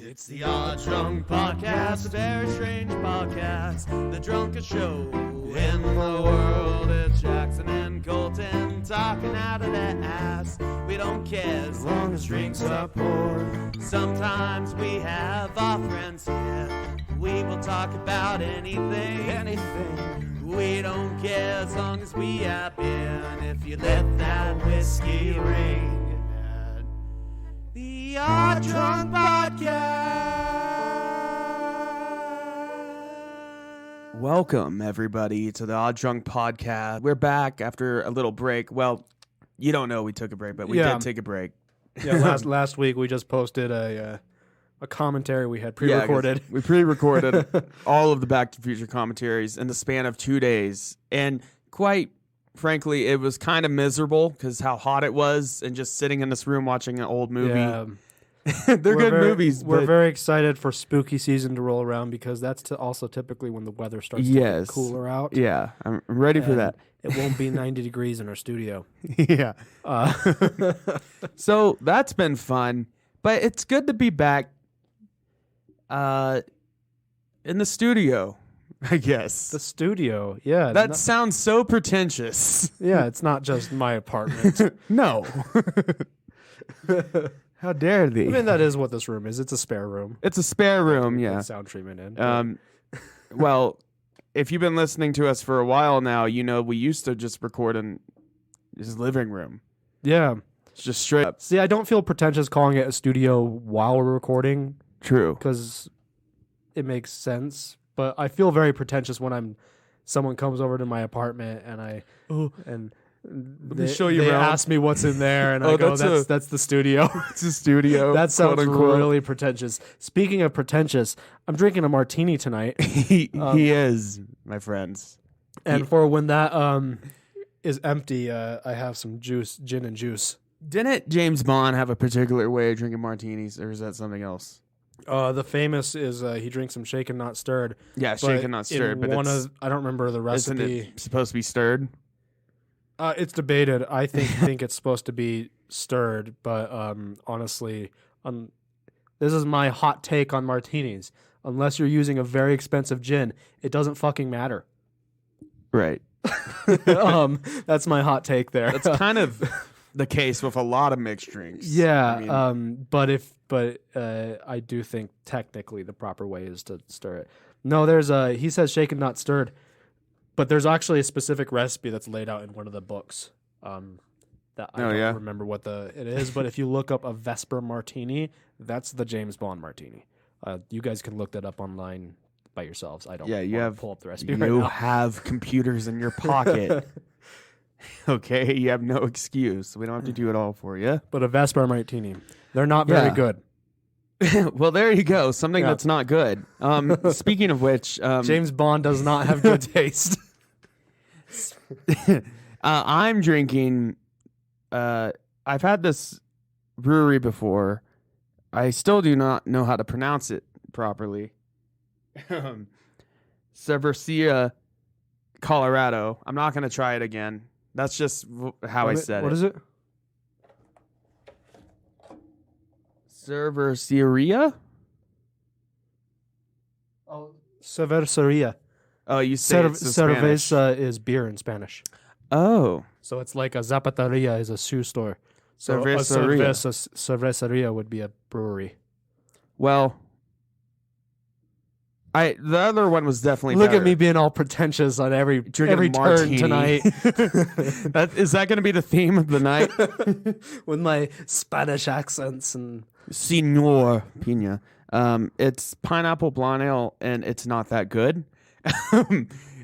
It's the Odd Drunk Podcast, a very strange podcast, the drunkest show in the world. It's Jackson and Colton talking out of their ass. We don't care as long as drinks are poured. Sometimes we have our friends here. We will talk about anything. We don't care as long as we have beer. And if you let that whiskey ring. The Odd Drunk Podcast. Welcome, everybody, to the Odd Drunk Podcast. We're back after a little break. Well, you don't know we took a break, but we did take a break. Yeah, last week we just posted a commentary we had pre-recorded. We pre-recorded all of the Back to the Future commentaries in the span of 2 days. And quite frankly, it was kind of miserable because how hot it was and just sitting in this room watching an old movie. Yeah. They're good movies. We're very excited for spooky season to roll around because that's also typically when the weather starts to get cooler out. Yeah, I'm ready for that. It won't be 90 degrees in our studio. Yeah. So that's been fun. But it's good to be back in the studio, I guess. The studio, yeah. That sounds so pretentious. Yeah, it's not just my apartment. No. How dare they? I mean, that is what this room is. It's a spare room. It's a spare room, yeah. Sound treatment in. Well, if you've been listening to us for a while now, you know we used to just record in his living room. Yeah. It's just straight up. See, I don't feel pretentious calling it a studio while we're recording. True. Because it makes sense. But I feel very pretentious when someone comes over to my apartment and they show you they around. ask me what's in there and I go, that's the studio. It's a studio. That sounds quote, unquote. really pretentious. Speaking of pretentious, I'm drinking a martini tonight. He is, my friends. And for when that is empty, I have some gin and juice. Didn't James Bond have a particular way of drinking martinis, or is that something else? The famous is he drinks them shaken, not stirred. Yeah, shaken, not stirred. But I don't remember the recipe. Isn't it supposed to be stirred? It's debated. I think it's supposed to be stirred, but honestly, this is my hot take on martinis. Unless you're using a very expensive gin, it doesn't fucking matter. Right. That's my hot take there. That's kind of the case with a lot of mixed drinks. Yeah, I mean, but I do think technically the proper way is to stir it. No, he says shaken, not stirred. But there's actually a specific recipe that's laid out in one of the books. That I don't remember what it is, but if you look up a Vesper martini, that's the James Bond martini. You guys can look that up online by yourselves. I don't. Yeah, you have pull up the recipe. You have computers in your pocket. Okay, you have no excuse. We don't have to do it all for you. But a Vesper martini, they're not very good. Well, there you go. Something that's not good. Speaking of which, James Bond does not have good taste. I'm drinking. I've had this brewery before. I still do not know how to pronounce it properly. Cervecería, Colorado. I'm not going to try it again. That's just how I said it. What is it? Cervecería? Oh, cervecería. Oh, you say it's cerveza is beer in Spanish. Oh. So it's like a zapateria is a shoe store. So Cervecería. A cervecería would be a brewery. Well, the other one was definitely Look better. at me being all pretentious on every turn tonight. Is that going to be the theme of the night? With my Spanish accents and Señor Pina. It's pineapple blonde ale, and it's not that good.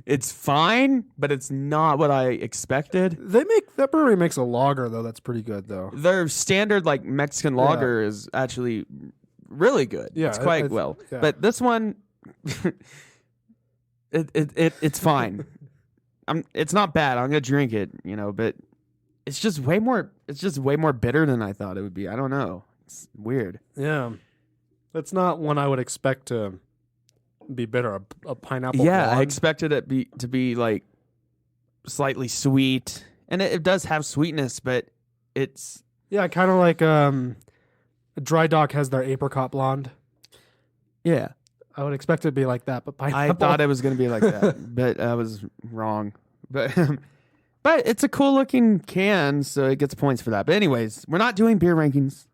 It's fine, but it's not what I expected. That brewery makes a lager though. That's pretty good though. Their standard like Mexican lager is actually really good. Yeah, it's quite well. Yeah. But this one, it's fine. It's not bad. I'm gonna drink it, but it's just way more. It's just way more bitter than I thought it would be. I don't know. It's weird. Yeah, that's not one I would expect to be bitter. A pineapple. Yeah, blonde. I expected it to be like slightly sweet, and it does have sweetness, but it's kind of like Dry Dock has their apricot blonde. Yeah. I would expect it to be like that, but I pineapple. thought it was going to be like that, but I was wrong. But but it's a cool looking can, so it gets points for that. But anyways, we're not doing beer rankings.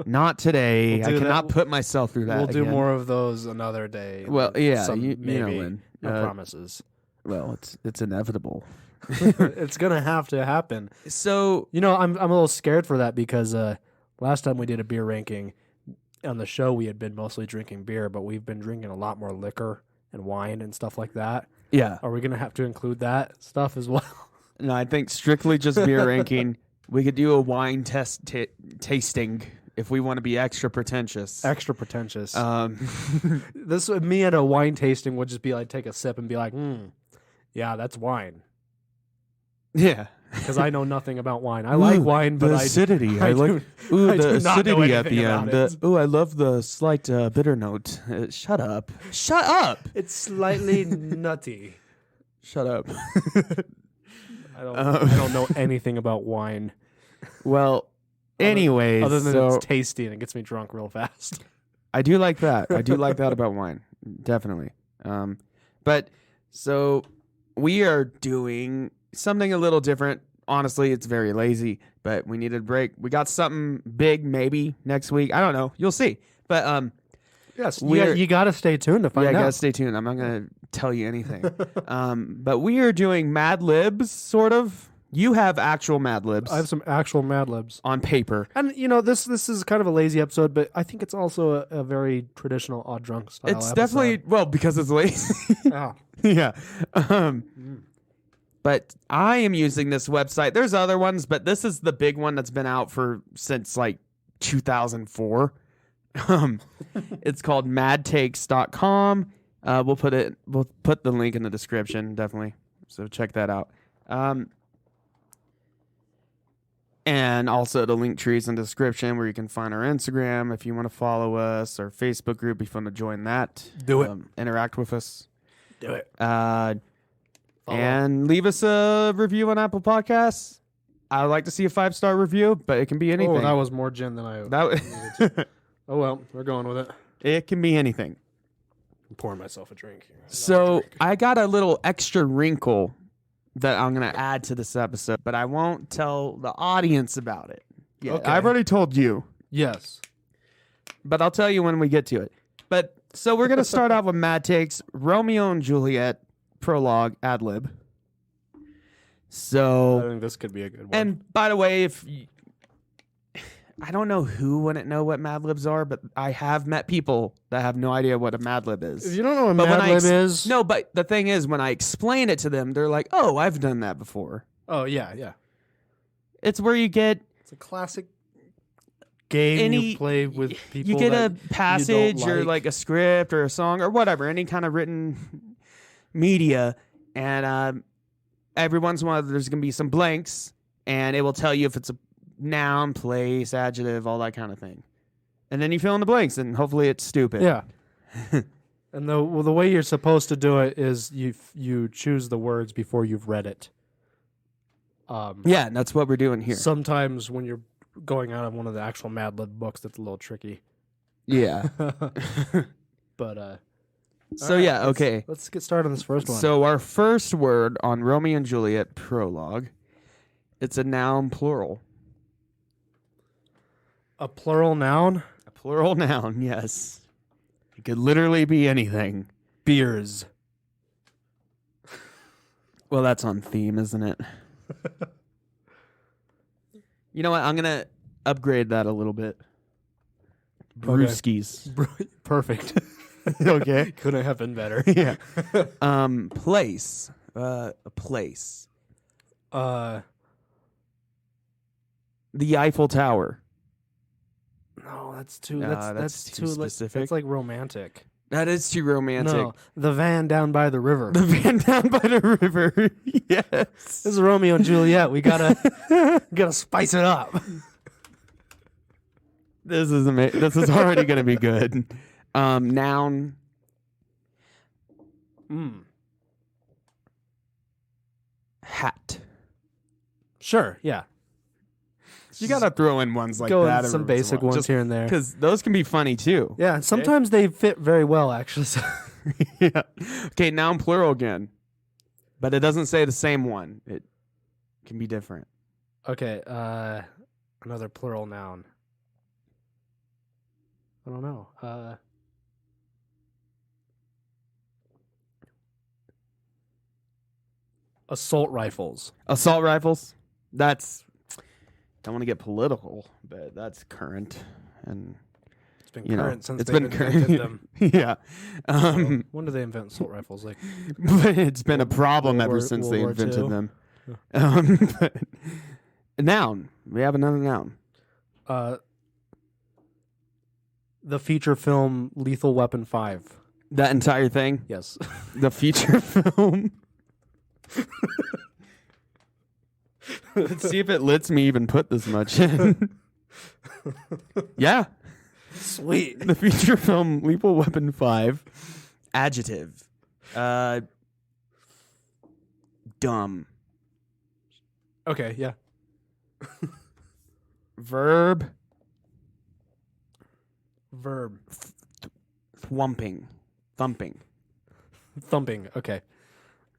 Not today. We'll I do cannot that. put myself through that. We'll do again. more of those another day. Well, yeah, Some, you know maybe. when. No promises. Well, it's inevitable. It's gonna have to happen. So You know, I'm a little scared for that because last time we did a beer ranking on the show, we had been mostly drinking beer, but we've been drinking a lot more liquor and wine and stuff like that. yeah, Are we gonna have to include that stuff as well? no, I think strictly just beer ranking. We could do a wine tasting if we want to be extra pretentious. Extra pretentious. Um, This me at a wine tasting would just be like take a sip and be like, yeah, that's wine. yeah. Because I know nothing about wine. I like wine, but the I acidity. I I like do- ooh I the do not know acidity at anything the about end. it. I love the slight bitter note. Shut up. Shut up. it's slightly nutty. Shut up. I don't know anything about wine. Well, anyways, Other than so it's tasty and it gets me drunk real fast. I do like that. I do like that about wine. Definitely. But so we are doing something a little different. Honestly, it's very lazy, but we needed a break. We got something big maybe next week. I don't know. You'll see. But Yes, We're- you got to stay tuned to find yeah, out. guys, stay tuned. I'm not going to tell you anything. But we are doing Mad Libs, sort of. You have actual Mad Libs I have some actual Mad Libs. on paper. And, you know, this is kind of a lazy episode, but I think it's also a very traditional Odd Drunk style It's episode. definitely, well, because it's lazy. Oh. Yeah. But I am using this website. There's other ones, but this is the big one that's been out since like 2004. It's called madtakes.com. We'll put the link in the description, definitely. So check that out. And also the Linktree is in the description where you can find our Instagram if you want to follow us, our Facebook group if you want to join that. Do it. Interact with us. Do it. And leave us a review on Apple Podcasts. I would like to see a 5-star review, but it can be anything. Oh, that was more gin than I That Oh, well, we're going with it. it can be anything. I'm pouring myself a drink here. So I got a little extra wrinkle that I'm going to add to this episode, but I won't tell the audience about it. Yeah, Okay. I've already told you, Yes. but I'll tell you when we get to it. But so we're going to start off with Mad Takes, Romeo and Juliet, Prologue, Ad-Lib. I So, think this could be a good one. and by the way, I don't know who wouldn't know what Mad Libs are, but I have met people that have no idea what a Mad Lib is. if you don't know what But when Mad I Lib is... No, but the thing is, when I explain it to them, they're like, "Oh, I've done that before." Oh, yeah. It's where you get It's a classic game you play with people. you get a that passage you don't or like a script or a song or whatever, any kind of written media, and every once in a while there's going to be some blanks, and it will tell you if it's a noun, place, adjective, all that kind of thing, and then you fill in the blanks, and hopefully it's stupid. Yeah. And the way you're supposed to do it is you choose the words before you've read it. Yeah, and that's what we're doing here. Sometimes when you're going out of one of the actual Mad Lib books, that's a little tricky. Yeah. But So all right, yeah, okay. let's get started on this first one. So our first word on Romeo and Juliet Prologue, it's a noun plural. a plural noun, A plural noun, yes. It could literally be anything. beers. Well, that's on theme, isn't it? You know what? I'm going to upgrade that a little bit. Brewskis. Perfect. Okay. Couldn't have been better. Yeah. Place. A place. No, The Eiffel Tower. that's too. That's That's too too specific. That's like romantic. That is too romantic. No, the van down by the river. The van down by the river. Yes. This is Romeo and Juliet. We gotta spice it up. This is amazing. This is already going to be good. Noun. Mm. Hat. Sure. Yeah. You gotta throw in ones like Go that. in some basic ones here and there. Because those can be funny too. Yeah, sometimes they fit very well, actually. Yeah. Okay, noun plural again. But it doesn't say the same one. It can be different. Okay, another plural noun. I don't know. Assault rifles. Assault rifles. That's, don't want to get political, but that's current. And It's been you know, current since it's they've been invented current. them. Yeah. So, when did they invent assault rifles? Like, But it's been a World- problem World ever War- since World they War invented II? them. But a noun. We have another noun. the feature film Lethal Weapon 5. That entire thing. Yes. The feature film. Let's see if it lets me even put this much in. Yeah. Sweet. The feature film Lethal Weapon 5. Adjective. Dumb. Okay, yeah. Verb. Verb. Thwumping. Thumping. Thumping. Okay.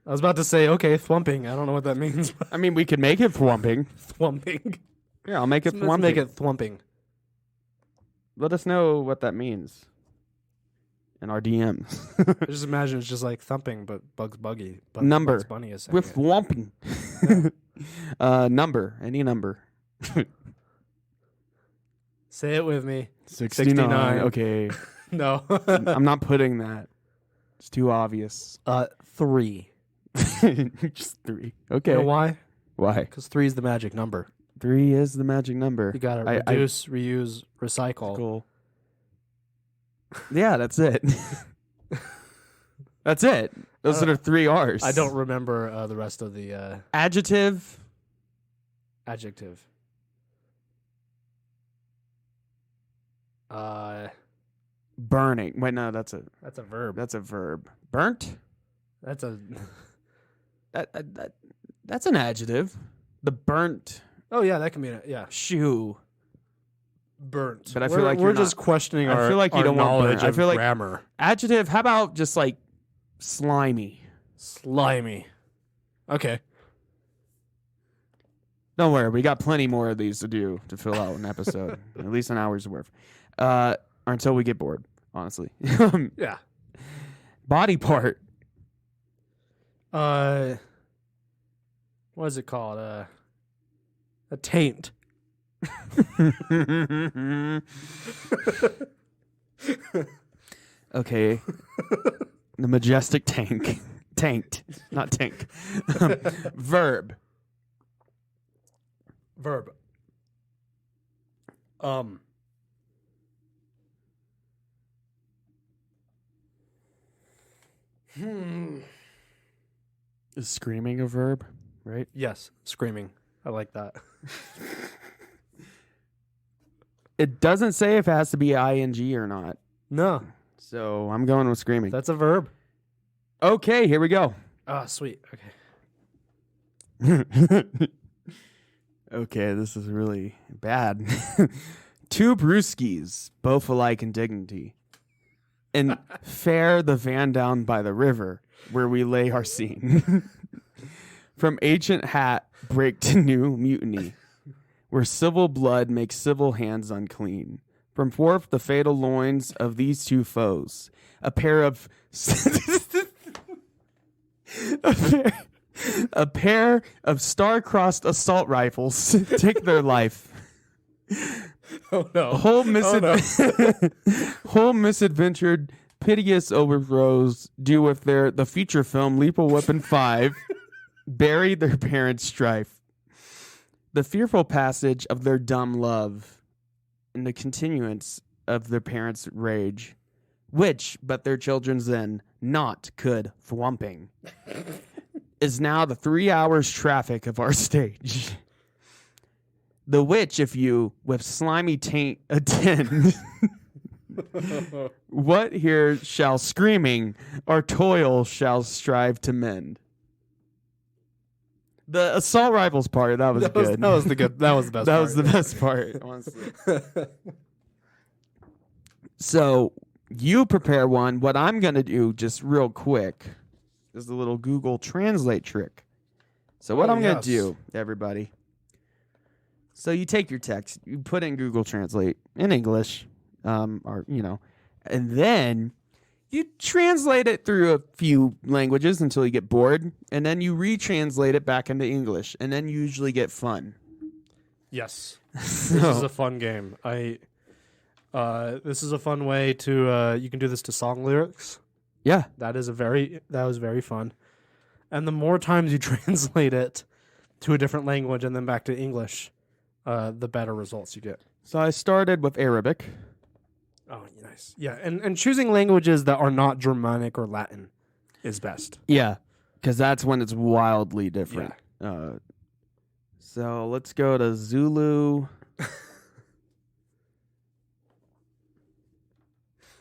I was about to say, okay, thwumping. I don't know what that means. I mean, we could make it thwumping. Thwumping. Yeah, I'll make it Let's thwumping. make it thwumping. Let us know what that means in our DMs. I just imagine it's just like thumping, but Bugs Buggy. But Number. Bugs Bunny is saying With it. thwumping. Number. Any number. Say it with me. 69. Okay. No. I'm not putting that. It's too obvious. 3. Just 3. Okay. You know why? Why? Because 3 is the magic number. 3 is the magic number. You gotta I- reduce, reuse, recycle. Cool. Yeah, that's it. That's it. Those are 3 R's. I don't remember the rest of the Adjective. adjective. Burning. Wait, no, that's a Verb. verb. Burnt. That's a. That's an adjective. The burnt Oh yeah, that can be. Yeah, shoe. burnt. But I feel like we're you're just not- questioning I our, feel like you our don't want knowledge burnt. I of feel like- grammar. Adjective. How about just like slimy? Slimy. Okay. Don't worry, we got plenty more of these to do to fill out an episode, at least an hour's worth, or until we get bored. Honestly, Yeah. body part. What is it called? A taint. Okay, the majestic tank, tanked, not tank. Verb. Verb. Is screaming a verb? Right. Yes, screaming. I like that. It doesn't say if it has to be ing or not, No, so I'm going with screaming. that's a verb. Okay, here we go. Ah, sweet. Okay. Okay, this is really bad. 2 brewskis, both alike in dignity, and fare the van down by the river where we lay our scene. From ancient hat break to new mutiny, where civil blood makes civil hands unclean. From forth the fatal loins of these 2 foes, a pair of a pair of star-crossed assault rifles take their life. Oh no. Whole misadventured, piteous overthrows do with the feature film Lethal Weapon 5 bury their parents' strife. The fearful passage of their dumb love and the continuance of their parents' rage, which but their children's then not could thwumping, is now the 3 hours traffic of our stage. The which, if you with slimy taint attend, what here shall screaming our toil shall strive to mend. The assault rifles part, that was good. That was the best That part. was the best part, honestly. So you prepare one. What I'm going to do, just real quick, is the little Google Translate trick. So what I'm going to do, everybody. So you take your text, you put in Google Translate in English, or and then you translate it through a few languages until you get bored, and then you retranslate it back into English, and then you usually get fun. Yes. This is a fun game. This is a fun way to you can do this to song lyrics. Yeah. That was very fun. And the more times you translate it to a different language and then back to English, the better results you get. So I started with Arabic. Oh, nice. Yeah, and choosing languages that are not Germanic or Latin is best. Yeah, because that's when it's wildly different. Yeah. So let's go to Zulu.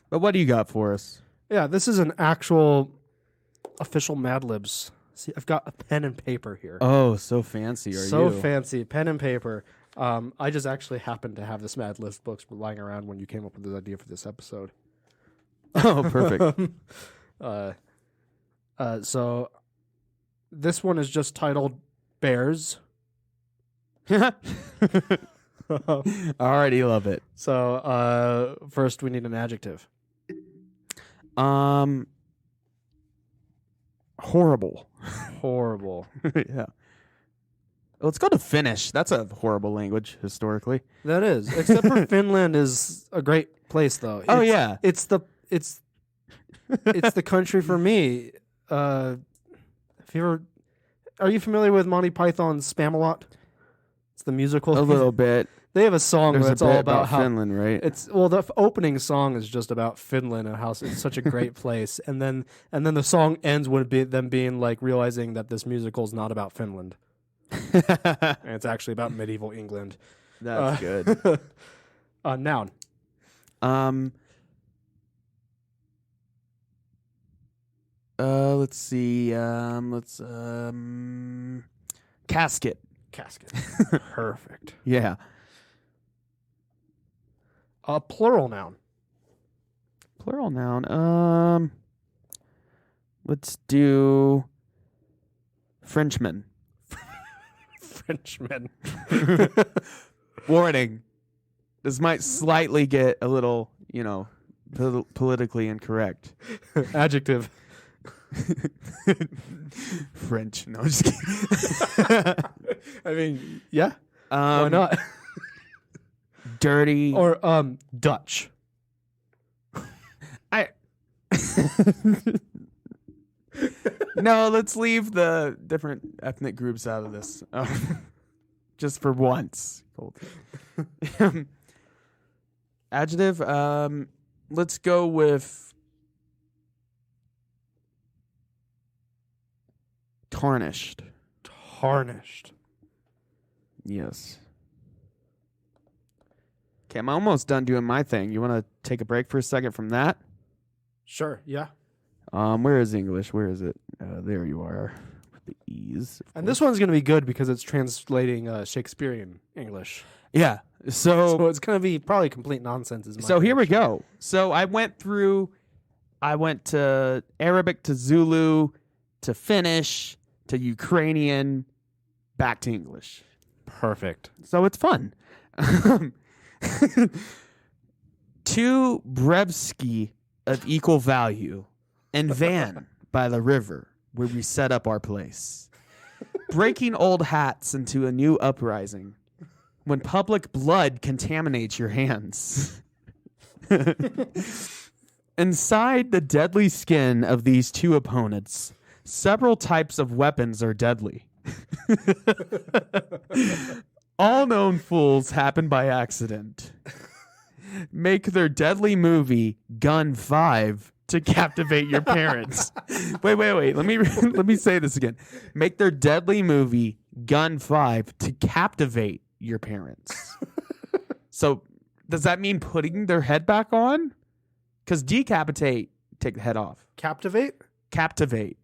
But what do you got for us? Yeah, this is an actual official Mad Libs. See, I've got a pen and paper here. Oh, so fancy are you? So fancy, pen and paper. I just actually happened to have this Mad Libs books lying around when you came up with this idea for this episode. Oh, perfect. So this one is just titled Bears. I already love it. So first we need an adjective. Horrible. Horrible. Yeah. Let's go to Finnish. That's a horrible language historically. That is. Except for Finland is a great place though. Oh yeah. It's the country for me. Are you familiar with Monty Python's Spamalot? It's the musical. A little bit. They have a song There's that's a bit all about how Finland, right? the opening song is just about Finland and how it's such a great place, and then the song ends with them being like realizing that this musical is not about Finland, and it's actually about medieval England. That's good. Noun. Let's see. Casket. Casket. Perfect. Yeah. Plural noun. Plural noun. Let's do Frenchman. Frenchman. Warning. This might slightly get a little, politically incorrect. Adjective. French. No, I'm just kidding. I mean, yeah. Why not? Dirty. Or Dutch. No, let's leave the different ethnic groups out of this. Just for once. Adjective. Let's go with tarnished. Tarnished. Yes. Okay, I'm almost done doing my thing. You want to take a break for a second from that? Sure, yeah. Where is English? Where is it? There you are. With the E's. And this one's going to be good because it's translating Shakespearean English. Yeah. So it's going to be probably complete nonsense. So here we go. So I went to Arabic to Zulu to Finnish to Ukrainian back to English. Perfect. So it's fun. To Brevsky of equal value and Van by the river where we set up our place. Breaking old hats into a new uprising when public blood contaminates your hands. Inside the deadly skin of these two opponents, several types of weapons are deadly. All known fools happen by accident. Make their deadly movie Gun 5 to captivate your parents. Wait. Let me say this again. Make their deadly movie Gun 5 to captivate your parents. So does that mean putting their head back on? Because decapitate, take the head off. Captivate? Captivate.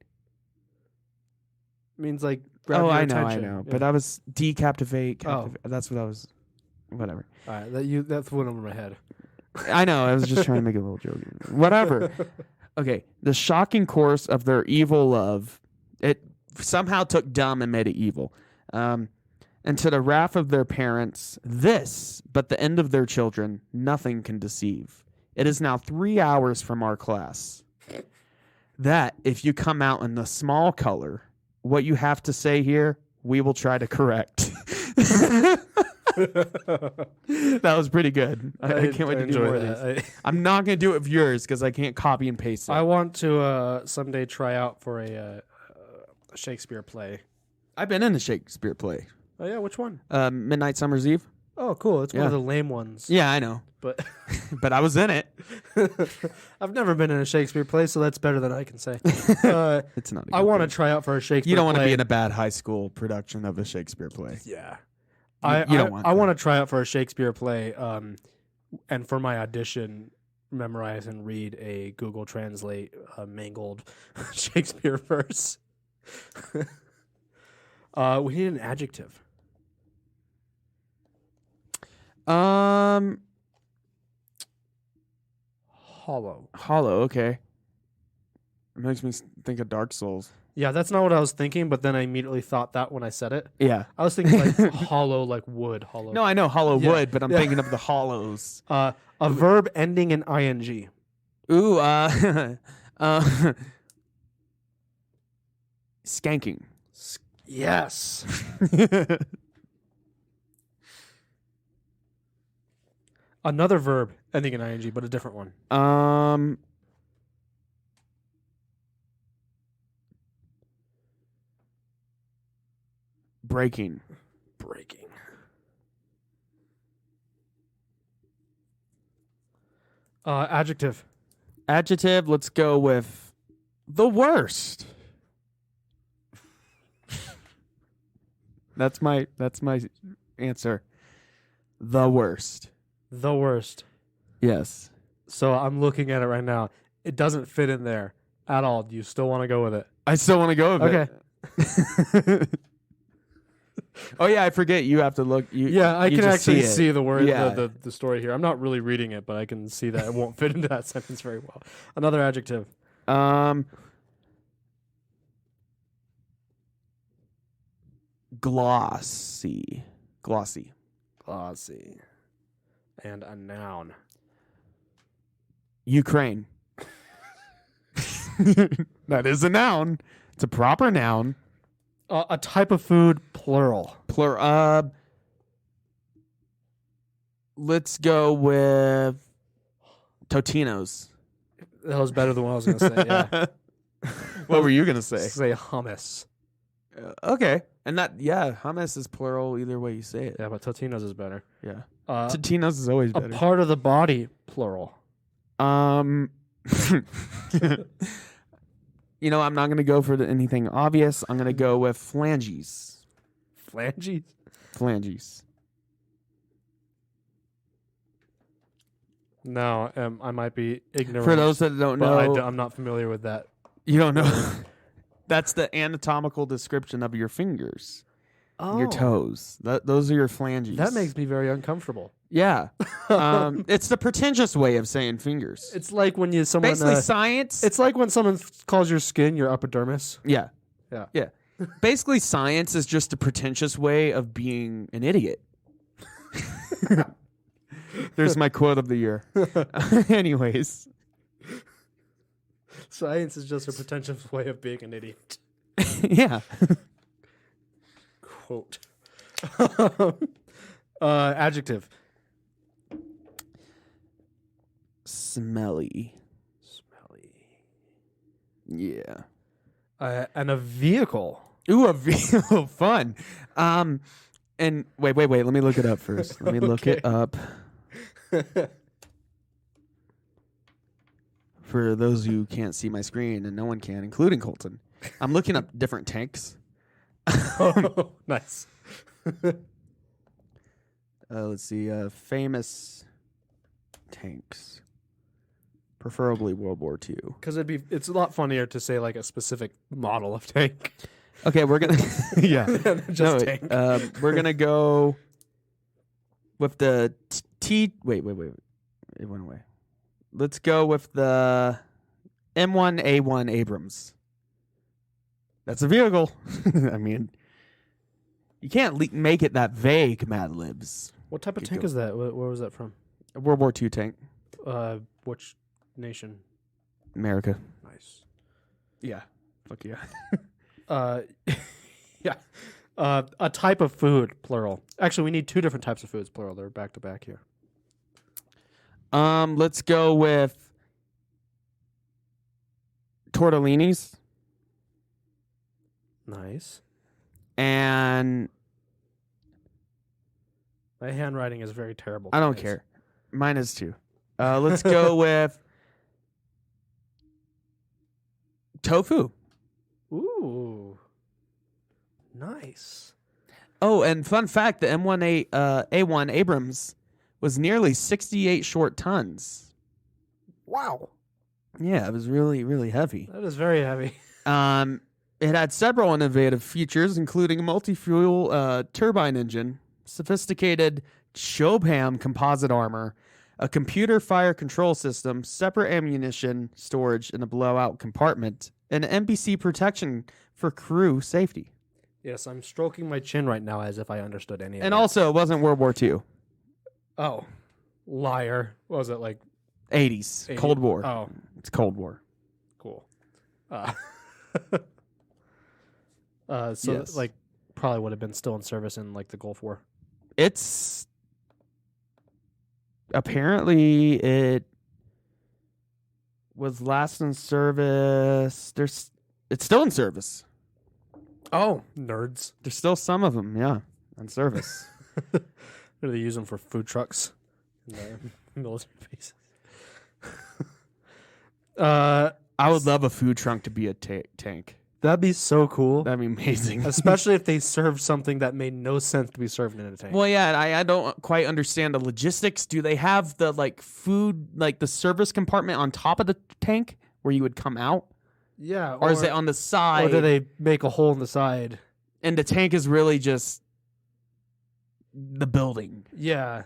Means like grab Oh, your I attention. know. Yeah. But I was decaptivate. Oh. That's what I was. Whatever. All right, that's one over my head. I know. I was just trying to make a little joke. Whatever. Okay. The shocking course of their evil love, it somehow took dumb and made it evil. And to the wrath of their parents, but the end of their children, nothing can deceive. It is now 3 hours from our class. That, if you come out in the small color, what you have to say here, we will try to correct. That was pretty good. I can't wait to do more of these. I'm not going to do it with yours because I can't copy and paste it. I want to someday try out for a Shakespeare play. I've been in a Shakespeare play. Oh, yeah? Which one? Midnight Summer's Eve. Oh, cool. It's one of the lame ones. Yeah, I know. But but I was in it. I've never been in a Shakespeare play, so that's better than I can say. It's not. I want to try out for a Shakespeare play. You don't want to be in a bad high school production of a Shakespeare play. Yeah. You don't want I that. want to try out for a Shakespeare play, and for my audition, memorize and read a Google Translate mangled Shakespeare verse. We need an adjective. Hollow. Okay. It makes me think of Dark Souls. Yeah, that's not what I was thinking, but then I immediately thought that when I said it. Yeah. I was thinking like hollow, like wood, hollow. No, I know hollow Yeah. wood, but I'm thinking of the hollows. A verb ending in ing. Ooh, skanking. Yes. Another verb ending in ing, but a different one. Breaking. Adjective. Adjective, let's go with the worst. That's my answer. The worst. The worst. Yes. So I'm looking at it right now. It doesn't fit in there at all. Do you still want to go with it? I still want to go with Okay. it. Oh yeah, I forget. You have to look. I you can just actually it. see the word, Yeah. the story here. I'm not really reading it, but I can see that it won't fit into that sentence very well. Another adjective. Glossy. Glossy. And a noun. Ukraine. That is a noun. It's a proper noun. A type of food, plural. Let's go with Totino's. That was better than what I was going to say. Yeah. What were you gonna say? Say hummus. Okay, and hummus is plural either way you say it. Yeah, but Totino's is better. Yeah, Uh, Totino's is always a better. part of the body, plural. You know, I'm not gonna go for anything obvious. I'm gonna go with phalanges. Phalanges. No, I might be ignorant. For those that don't know, I'm not familiar with that. you don't know. That's the anatomical description of your fingers, your toes. Those are your phalanges. That makes me very uncomfortable. Yeah. It's the pretentious way of saying fingers. It's like when someone Basically, science. It's like when someone calls your skin your epidermis. Yeah. Yeah. Basically, science is just a pretentious way of being an idiot. There's my quote of the year. Anyways. Science is just a pretentious way of being an idiot. Yeah. Quote. Adjective. Smelly. Yeah. And a vehicle. Ooh, a vehicle. Fun. And wait. Let me look it up first. Let me look it up. For those who can't see my screen, and no one can, including Colton, I'm looking up different tanks. Oh, nice. Let's see. Famous tanks. Preferably World War II. Because it's a lot funnier to say like a specific model of tank. Okay, we're gonna yeah. Just tank. We're gonna go with the Wait. It went away. Let's go with the M1A1 Abrams. That's a vehicle. I mean, you can't make it that vague, Mad Libs. What type of tank is that? Where was that from? A World War II tank. Which nation? America. Nice. Yeah. Fuck yeah. Yeah. A type of food, plural. Actually, we need two different types of foods, plural. They're back to back here. Let's go with tortellinis Nice. and My handwriting is very terrible. I don't guys. care. Mine is too. Let's go with tofu. Ooh. Nice. Oh, and fun fact, the M1A1 Abrams was nearly 68 short tons. Wow. Yeah, it was really, really heavy. That is very heavy. It had several innovative features, including a multi-fuel turbine engine, sophisticated Chobham composite armor, a computer fire control system, separate ammunition storage in a blowout compartment, and NBC protection for crew safety. Yes, I'm stroking my chin right now as if I understood any of And that. also, it wasn't World War II. Oh. Liar. What was it, like 80s. 80? Cold War. Oh, It's Cold War. cool. So, Yes. like, probably would have been still in service in, like, the Gulf War. It's... Apparently, it was last in service. It's still in service. Oh. Nerds. There's still some of them, yeah, in service. Or they use them for food trucks in the military bases. I would love a food trunk to be a tank. That'd be so cool. That'd be amazing. Especially if they served something that made no sense to be served in a tank. Well, yeah, I don't quite understand the logistics. Do they have the food, the service compartment on top of the tank where you would come out? Yeah. Or is it on the side? Or do they make a hole in the side? And the tank is really just the building. Yeah.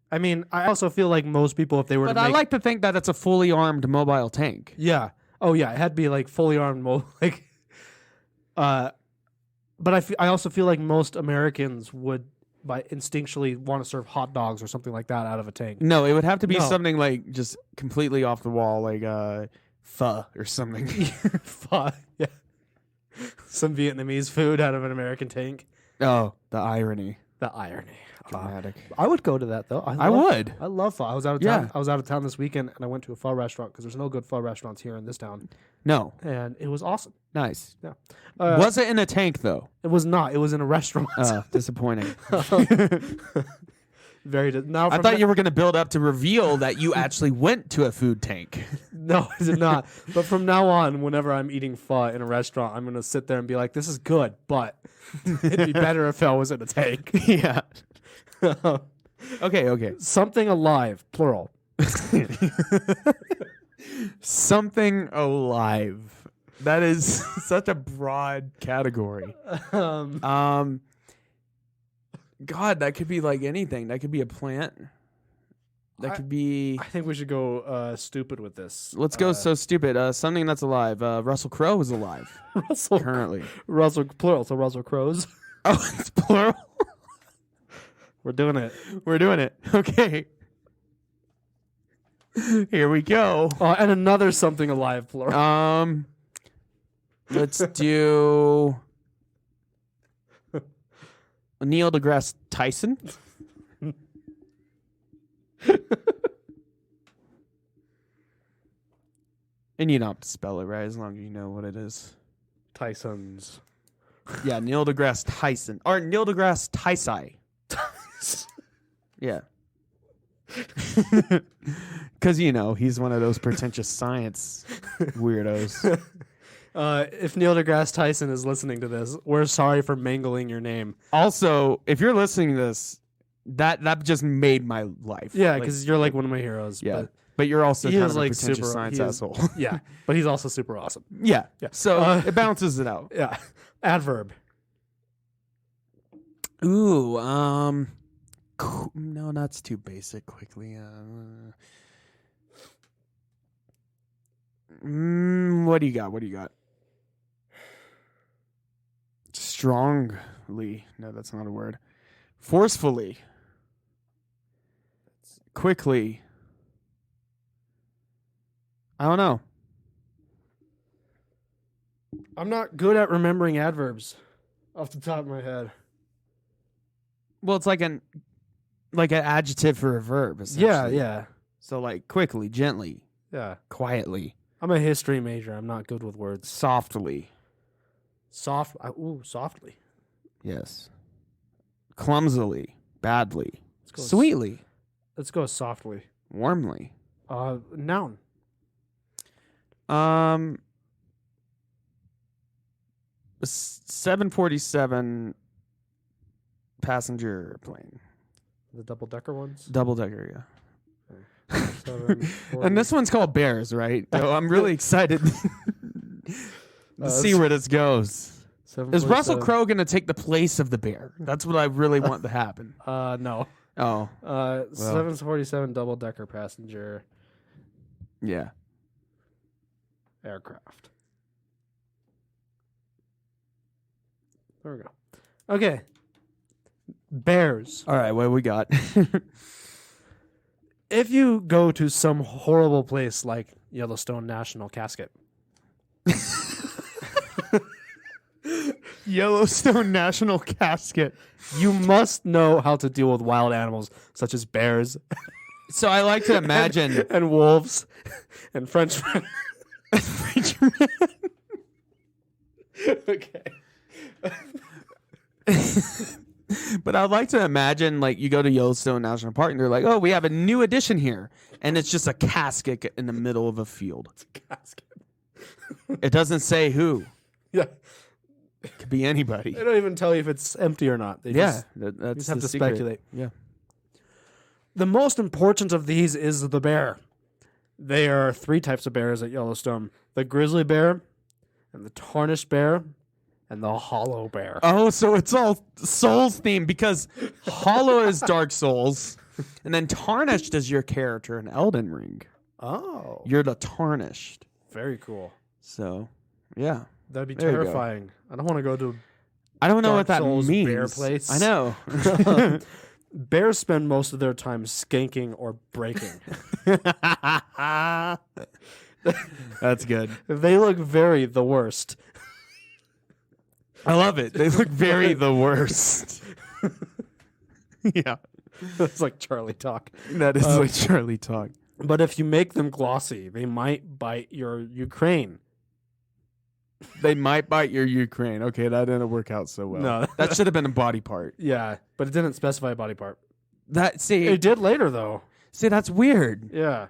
I mean, I also feel like most people, if they were But to I make... like to think that it's a fully armed mobile tank. Yeah. Oh, yeah. It had to be, fully armed. But I also feel like most Americans would, instinctually want to serve hot dogs or something like that out of a tank. No, it would have to be No. something just completely off the wall, pho or something. Fuck. Yeah. Some Vietnamese food out of an American tank. Oh, the irony. The irony. Dramatic. I would go to that though. I would. I love pho. I was out of Yeah. town. I was out of town this weekend, and I went to a pho restaurant because there's no good pho restaurants here in this town, No. and it was awesome. Nice. Yeah. Was it in a tank, though? It was not. It was in a restaurant. Disappointing. Now I thought you were going to build up to reveal that you actually went to a food tank. No, I did not. But from now on, whenever I'm eating pho in a restaurant, I'm going to sit there and be like, "This is good, but it'd be better if pho was in a tank." Yeah. Okay. Something alive, plural. Something alive. That is such a broad category. God, that could be anything. That could be a plant. That could be... I think we should go stupid with this. Let's go so stupid. Something that's alive. Russell Crowe is alive. Russell Currently. Russell, plural, so Russell Crowe's. Oh, it's plural? We're doing it. We're doing it. Okay. Here we go. And another something alive, plural. Let's do Neil deGrasse Tyson. And you don't have to spell it right as long as you know what it is. Tyson's. Yeah, Neil deGrasse Tyson. Or Neil deGrasse Tyson. Yeah. Because, he's one of those pretentious science weirdos. If Neil deGrasse Tyson is listening to this, we're sorry for mangling your name. Also, if you're listening to this, that just made my life. Yeah, because you're one of my heroes. Yeah. But you're also he kind is of a pretentious super science he is- asshole. Yeah, but he's also super awesome. Yeah. Yeah. So it balances it out. Yeah. Adverb. Ooh, no, that's too basic. Quickly, what do you got? What do you got? Strongly. No, that's not a word. Forcefully. Quickly. I don't know. I'm not good at remembering adverbs off the top of my head. Well, it's like an adjective for a verb. Essentially. Yeah. So like quickly, gently, Yeah. quietly, I'm a history major. I'm not good with words. softly. Softly. Yes. Clumsily, badly, go s- sweetly, Let's go softly. warmly. Noun. 747 passenger plane, The double decker ones. double decker. Yeah. 740. And this one's called Bears, right? So I'm really excited to see where this goes. Is Russell 747. Crowe going to take the place of the bear? That's what I really want to happen. No. Oh, 747 double decker passenger yeah. aircraft. There we go. Okay. Bears. All right, what we got? If you go to some horrible place like Yellowstone National Casket, Yellowstone National Casket. you must know how to deal with wild animals such as bears So I like to imagine. and wolves and Frenchmen. Okay. But I'd like to imagine, like, you go to Yellowstone National Park and they're like, oh, we have a new addition here. And it's just a casket in the middle of a field. It's a casket. It doesn't say who. Yeah. It could be anybody. They don't even tell you if it's empty or not. They just That's just have the to secret. speculate. Yeah. The most important of these is the bear. There are 3 types of bears at Yellowstone: the grizzly bear, and the tarnished bear, and the hollow bear. Oh, so it's all Souls themed because Hollow is Dark Souls, and then Tarnished is your character in Elden Ring. Oh, You're the Tarnished. very cool. So, yeah. That'd be There you go. terrifying. I don't want to go to. I don't know Dark what that Souls means. bear place. I know. Bears spend most of their time skanking or breaking. That's good. They look very the worst. I love it. They look very the worst. Yeah. It's like Charlie talk. That is like Charlie talk. But if you make them glossy, they might bite your Ukraine. They might bite your Ukraine. Okay, that didn't work out so well. No. That should have been a body part. Yeah, but it didn't specify a body part. See, It did later, though. that's weird. Yeah.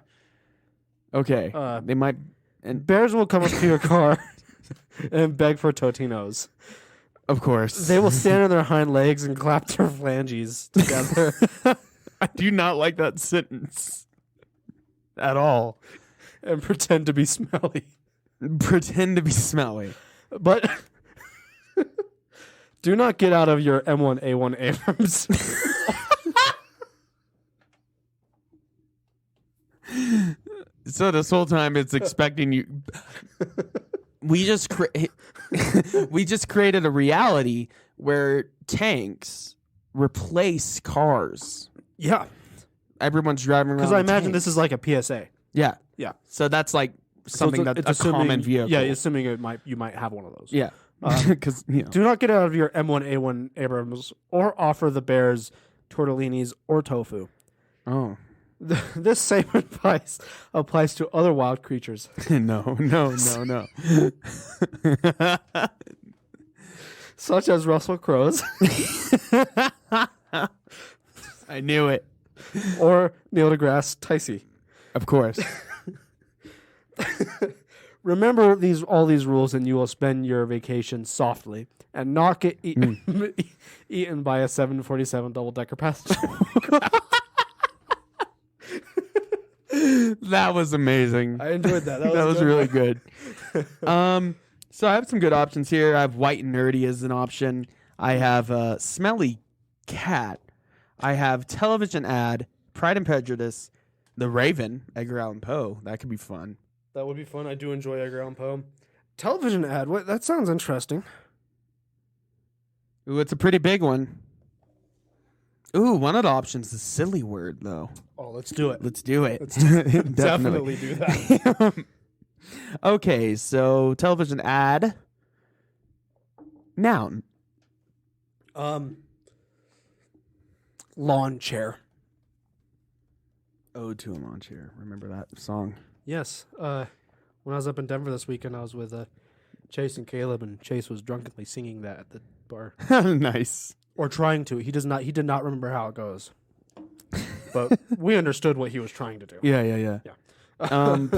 Okay. They might. And bears will come up to your car and beg for Totinos. Of course. They will stand on their hind legs and clap their phalanges together. I do not like that sentence at all. And pretend to be smelly. Pretend to be smelly. But do not get out of your M1A1 Abrams. So this whole time it's expecting you. We just created a reality where tanks replace cars. Yeah. Everyone's driving around. Because I in imagine tanks. this is like a PSA. Yeah. Yeah. So that's like something it's that's a common vehicle. Yeah, assuming you might have one of those. Yeah. Because Do not get out of your M1A1 Abrams or offer the bears tortellinis or tofu. Oh. This same advice applies to other wild creatures. no. Such as Russell Crowe's I knew it. or Neil deGrasse Tyson. Of course. Remember all these rules and you will spend your vacation softly and not get eaten by a 747 double-decker passenger. That was amazing. I enjoyed that. That was really good. So I have some good options here. I have white and nerdy as an option. I have smelly cat. I have television ad, Pride and Prejudice, The Raven, Edgar Allan Poe. That could be fun. That would be fun. I do enjoy Edgar Allan Poe. Television ad. What? That sounds interesting. Ooh, it's a pretty big one. Ooh, one of the options is silly word, though. Oh, let's do it. Let's do it. Let's definitely do that. Okay, so television ad. Noun. Lawn chair. Ode to a lawn chair. Remember that song? Yes. When I was up in Denver this weekend, I was with Chase and Caleb, and Chase was drunkenly singing that at the bar. Nice. Or trying to. He did not remember how it goes. But we understood what he was trying to do. Yeah.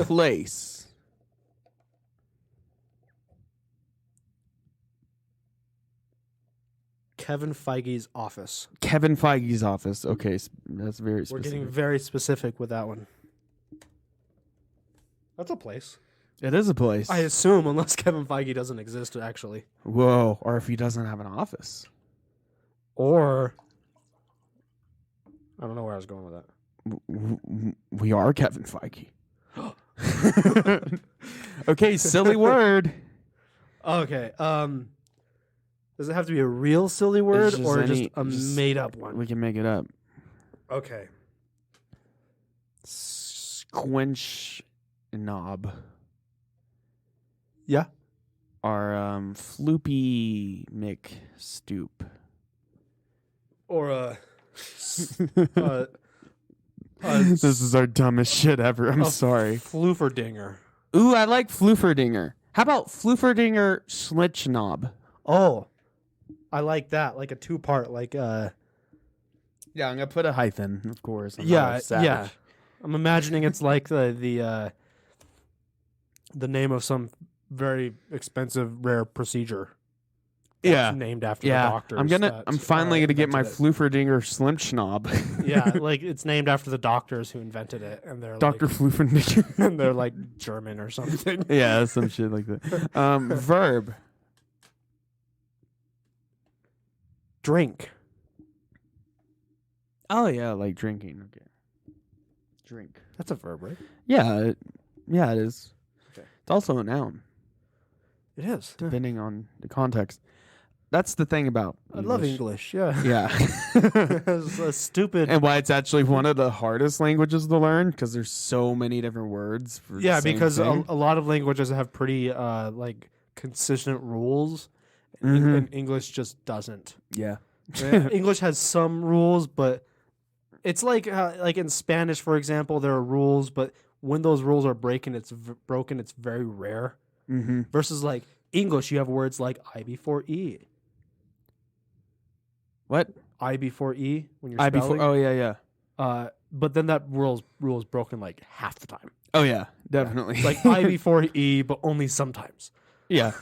Place. Kevin Feige's office. Kevin Feige's office. Okay, that's very specific. We're getting very specific with that one. That's a place. It is a place. I assume, unless Kevin Feige doesn't exist, actually. Whoa. Or if he doesn't have an office. Or... I don't know where I was going with that. We are Kevin Feige. Okay, silly word. Okay. Does it have to be a real silly word just or any- just a made-up one? We can make it up. Okay. Squinch knob. Yeah. Or floopy Mick stoop. Or a... This is our dumbest shit ever. I'm sorry. Flooferdinger. Ooh, I like flooferdinger. How about flooferdinger slitch knob? Oh. I like that. Like a two-part, like... Yeah, I'm gonna put a hyphen, of course. I'm not Yeah, a savage. yeah. I'm imagining it's like the name of some very expensive, rare procedure. Yeah. Named after Yeah. the doctors. I'm finally gonna get my invented flooferdinger slim schnob. it. Yeah, like it's named after the doctors who invented it, and they're Dr. like, Flooferdinger. and they're like German or something. Yeah, some shit like that. Verb. Drink. Oh yeah, like drinking. Okay. Drink. That's a verb, right? Yeah, it is. Okay. It's also a noun, It is. depending on the context. That's the thing about I love English. Yeah. Yeah. It's a stupid. And why it's actually one of the hardest languages to learn, because there's so many different words for Yeah, the same because thing. a lot of languages have pretty like consistent rules, Mhm. and English just doesn't. Yeah. English has some rules, but it's like in Spanish, for example, there are rules, but when those rules are broken, it's very rare. Mm-hmm. Versus like English, you have words like I before E. What? I before E when you're I spelling. before? Oh yeah. But then that rule is broken like half the time. Oh yeah. Definitely. It's like I before E, but only sometimes. Yeah.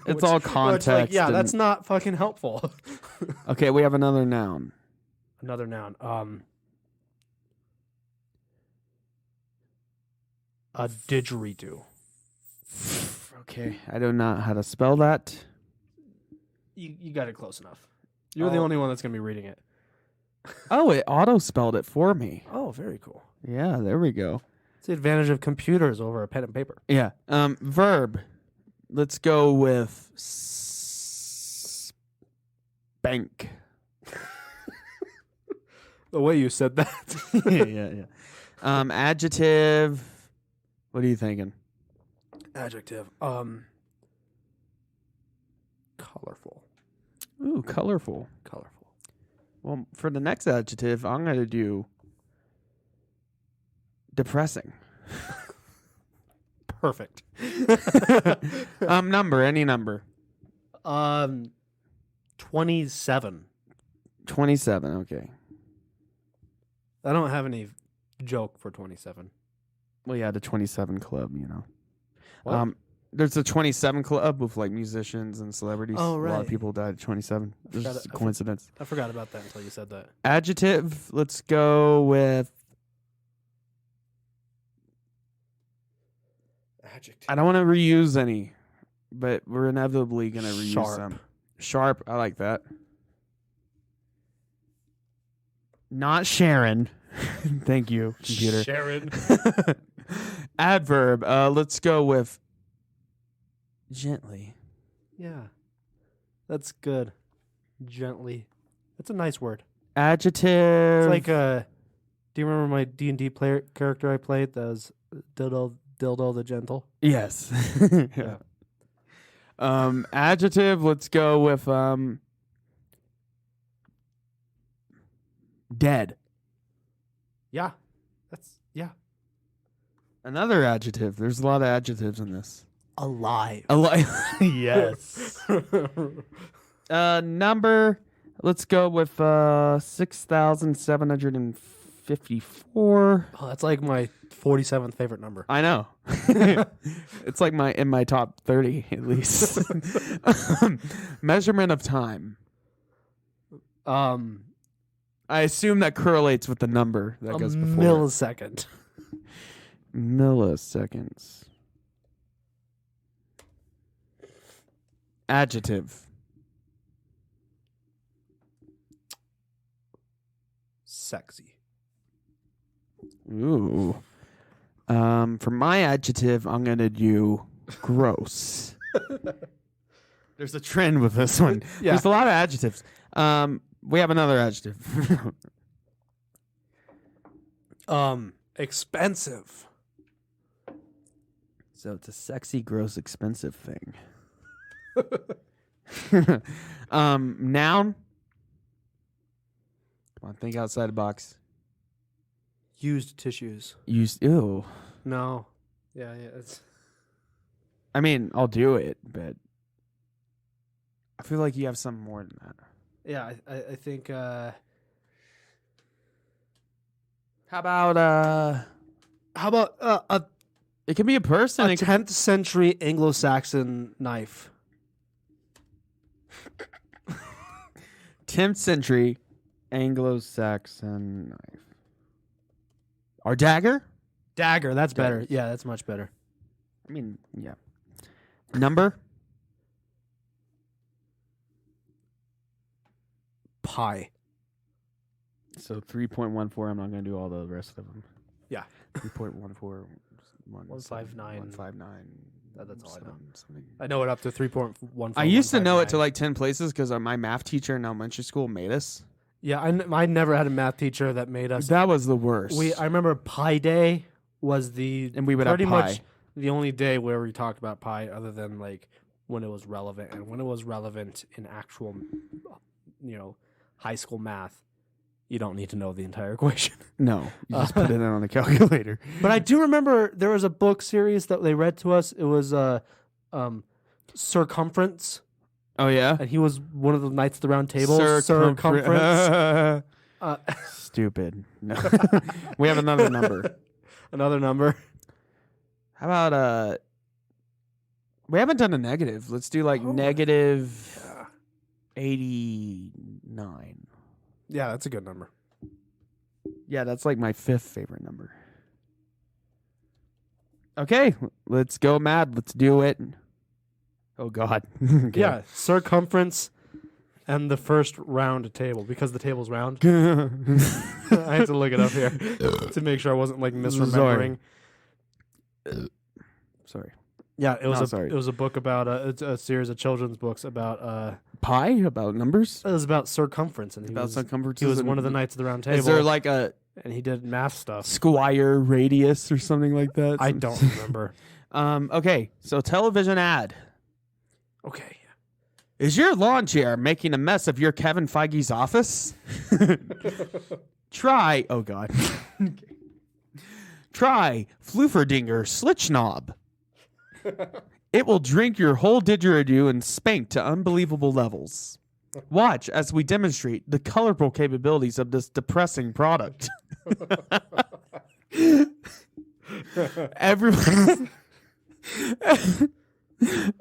It's Which- all which, context. like, yeah, and- that's not fucking helpful. Okay, we have another noun. Another noun. A didgeridoo. Okay, I don't know how to spell that. You got it close enough. You're the Oh. only one that's gonna be reading it. Oh, it auto spelled it for me. Oh, very cool. Yeah, there we go. It's the advantage of computers over a pen and paper. Yeah. Verb. Let's go with spank. The way you said that. yeah. Adjective. What are you thinking? Adjective. Colorful. Ooh, colorful. Colorful. Well, for the next adjective, I'm going to do depressing. Perfect. Number, any number. 27. 27, okay. I don't have any joke for 27. Well, yeah, the 27 club, you know. What? There's a 27 club with like musicians and celebrities. Oh, A lot right. of people died at 27. It's forgot just a it. coincidence. I forgot about that until you said that. Adjective, let's go with. Adjective. I don't want to reuse any. but we're inevitably going to reuse Sharp. them. Sharp. I like that. Not Sharon. Thank you, computer. Sharon. Adverb. Let's go with gently. Yeah. That's good. Gently. That's a nice word. Adjective. It's like do you remember my D&D player character I played? That was Dildo the Gentle. Yes. Yeah. Adjective. Let's go with dead. Yeah. Yeah. Another adjective. There's a lot of adjectives in this. Alive. Yes. Number. Let's go with 6,754. Oh, that's like my 47th favorite number. I know. It's like in my top 30 at least. Measurement of time. I assume that correlates with the number that goes before. Millisecond. Milliseconds. Adjective. Sexy. Ooh. For my adjective, I'm going to do gross. There's a trend with this one. Yeah. There's a lot of adjectives. We have another adjective. Expensive. So it's a sexy, gross, expensive thing. Noun. Come on, think outside the box. Used tissues. Used. Ew. No. Yeah. It's I mean, I'll do it, but I feel like you have something more than that. yeah. I think. How about How about a it can be a person. 10th century Anglo-Saxon knife? 10th century Anglo-Saxon knife. Our dagger? Dagger. That's better. Daggers. Yeah, that's much better. I mean, yeah. Number? Pie. So 3.14. I'm not going to do all the rest of them. Yeah. 3.14. 159. 159. That's all I know. Something. I know it up to 3.14. I used to know it to like 10 places because my math teacher in elementary school made us. Yeah, I never had a math teacher that made us. That was the worst. I remember Pi Day was and we would pretty have pie. much the only day where we talked about pie, other than like when it was relevant, and when it was relevant in actual, high school math. You don't need to know the entire equation. No, you just put it in on the calculator. But I do remember there was a book series that they read to us. It was Circumference. Oh, yeah? And he was one of the Knights of the Round Table. Circumference. Stupid. No. We have another number. Another number. How about we haven't done a negative. Let's do like negative 89. Yeah, that's a good number. Yeah, that's like my 5th favorite number. Okay, let's go mad. Let's do it. Oh, God. Okay. Yeah, circumference and the first round table, because the table's round. I had to look it up here to make sure I wasn't like misremembering. Sorry. Yeah, it was sorry. It was a book about a series of children's books about Pi? About numbers? it was about circumference, and circumference. he was one of the Knights of the Round Table. Is there like a and he did math stuff. square radius or something like that? I don't remember. Okay, so television ad. Okay. Is your lawn chair making a mess of your Kevin Feige's office? Try, oh God. Try Flooferdinger Slitch Knob. It will drink your whole didgeridoo and spank to unbelievable levels. Watch as we demonstrate the colorful capabilities of this depressing product.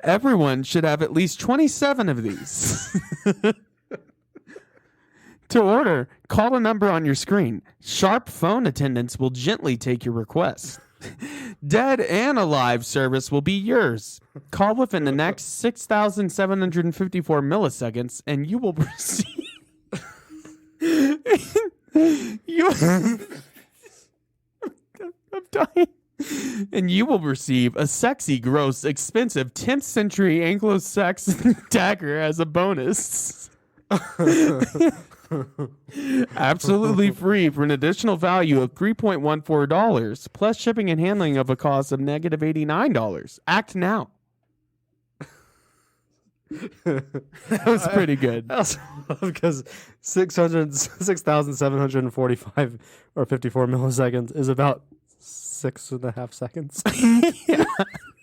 Everyone should have at least 27 of these. To order, call the number on your screen. Sharp phone attendants will gently take your request. Dead and alive service will be yours. Call within the next 6,754 milliseconds, and you will receive. I'm dying. And you will receive a sexy, gross, expensive 10th century Anglo-Saxon dagger as a bonus. Absolutely free for an additional value of $3.14 plus shipping and handling of a cost of negative $89. Act now. That was pretty good. Because 6,745 or 54 milliseconds is about 6.5 seconds. Yeah.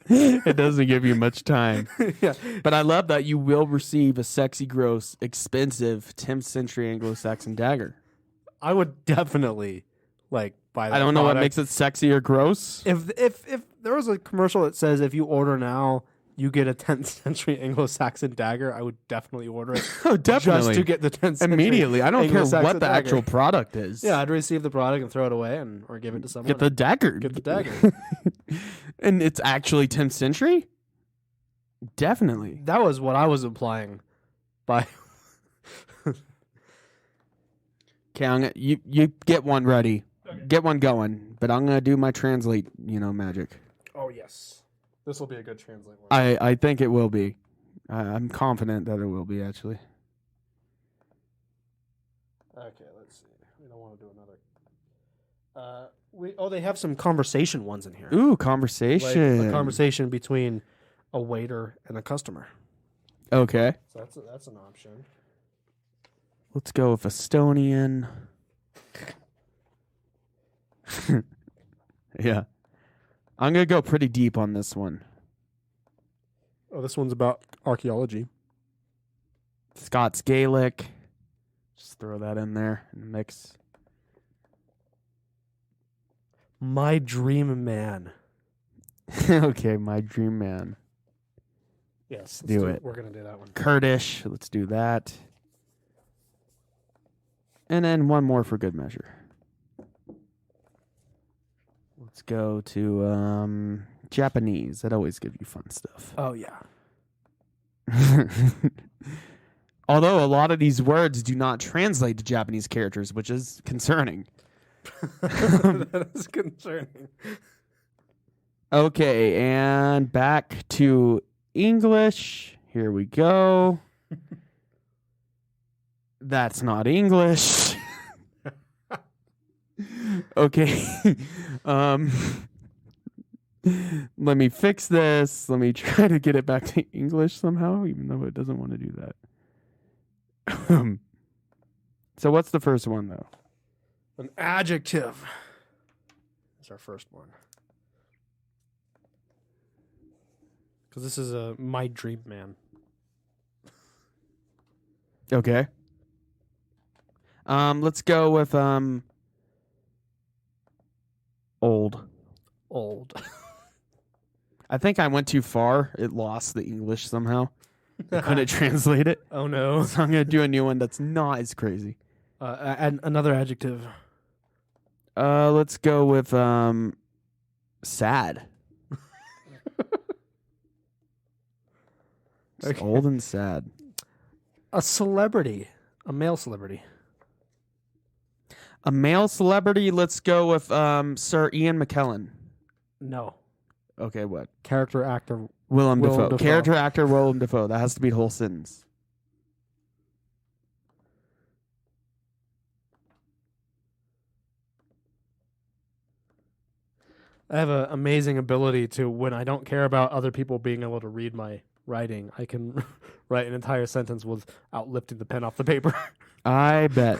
It doesn't give you much time. Yeah. But I love that you will receive a sexy, gross, expensive 10th century Anglo-Saxon dagger. I would definitely buy that. I don't know what product. makes it sexy or gross. If there was a commercial that says if you order now you get a 10th century Anglo-Saxon dagger, I would definitely order it. Oh, definitely. Just to get the 10th century immediately. I don't care Anglo-Saxon what the dagger. actual product is. Yeah, I'd receive the product and throw it away or give it to someone. Get the dagger. Get the dagger. And it's actually 10th century? Definitely. That was what I was implying by... Okay, you get one ready. Okay. Get one going. But I'm going to do my translate, magic. Oh, yes. This will be a good translate one. I think it will be. I'm confident that it will be, actually. Okay, let's see. We don't want to do another. They have some conversation ones in here. Ooh, conversation. Like a conversation between a waiter and a customer. Okay. So that's an option. Let's go with Estonian. Yeah. I'm going to go pretty deep on this one. Oh, this one's about archaeology. Scots Gaelic. Just throw that in there in the mix. My dream man. Okay, my dream man. Yes, do it. We're going to do that one. Kurdish. Let's do that. And then one more for good measure. Let's go to Japanese. That always gives you fun stuff. Oh, yeah. Although a lot of these words do not translate to Japanese characters, which is concerning. That is concerning. Okay, and back to English. Here we go. That's not English. Okay. Let me fix this. Let me try to get it back to English somehow, even though it doesn't want to do that. So what's the first one, though? An adjective. That's our first one. Because this is my dream man. Okay. Let's go with old. Old. I think I went too far. It lost the English somehow. I couldn't translate it. Oh no. So I'm gonna do a new one that's not as crazy. And another adjective. Let's go with sad. Just Okay. old and sad. A celebrity. A male celebrity. A male celebrity. Let's go with Sir Ian McKellen. No. Okay, what? Character actor. Willem Dafoe. Dafoe. Character actor Willem Dafoe. That has to be the whole sentence. I have an amazing ability to, when I don't care about other people being able to read my writing, I can write an entire sentence without lifting the pen off the paper. I bet.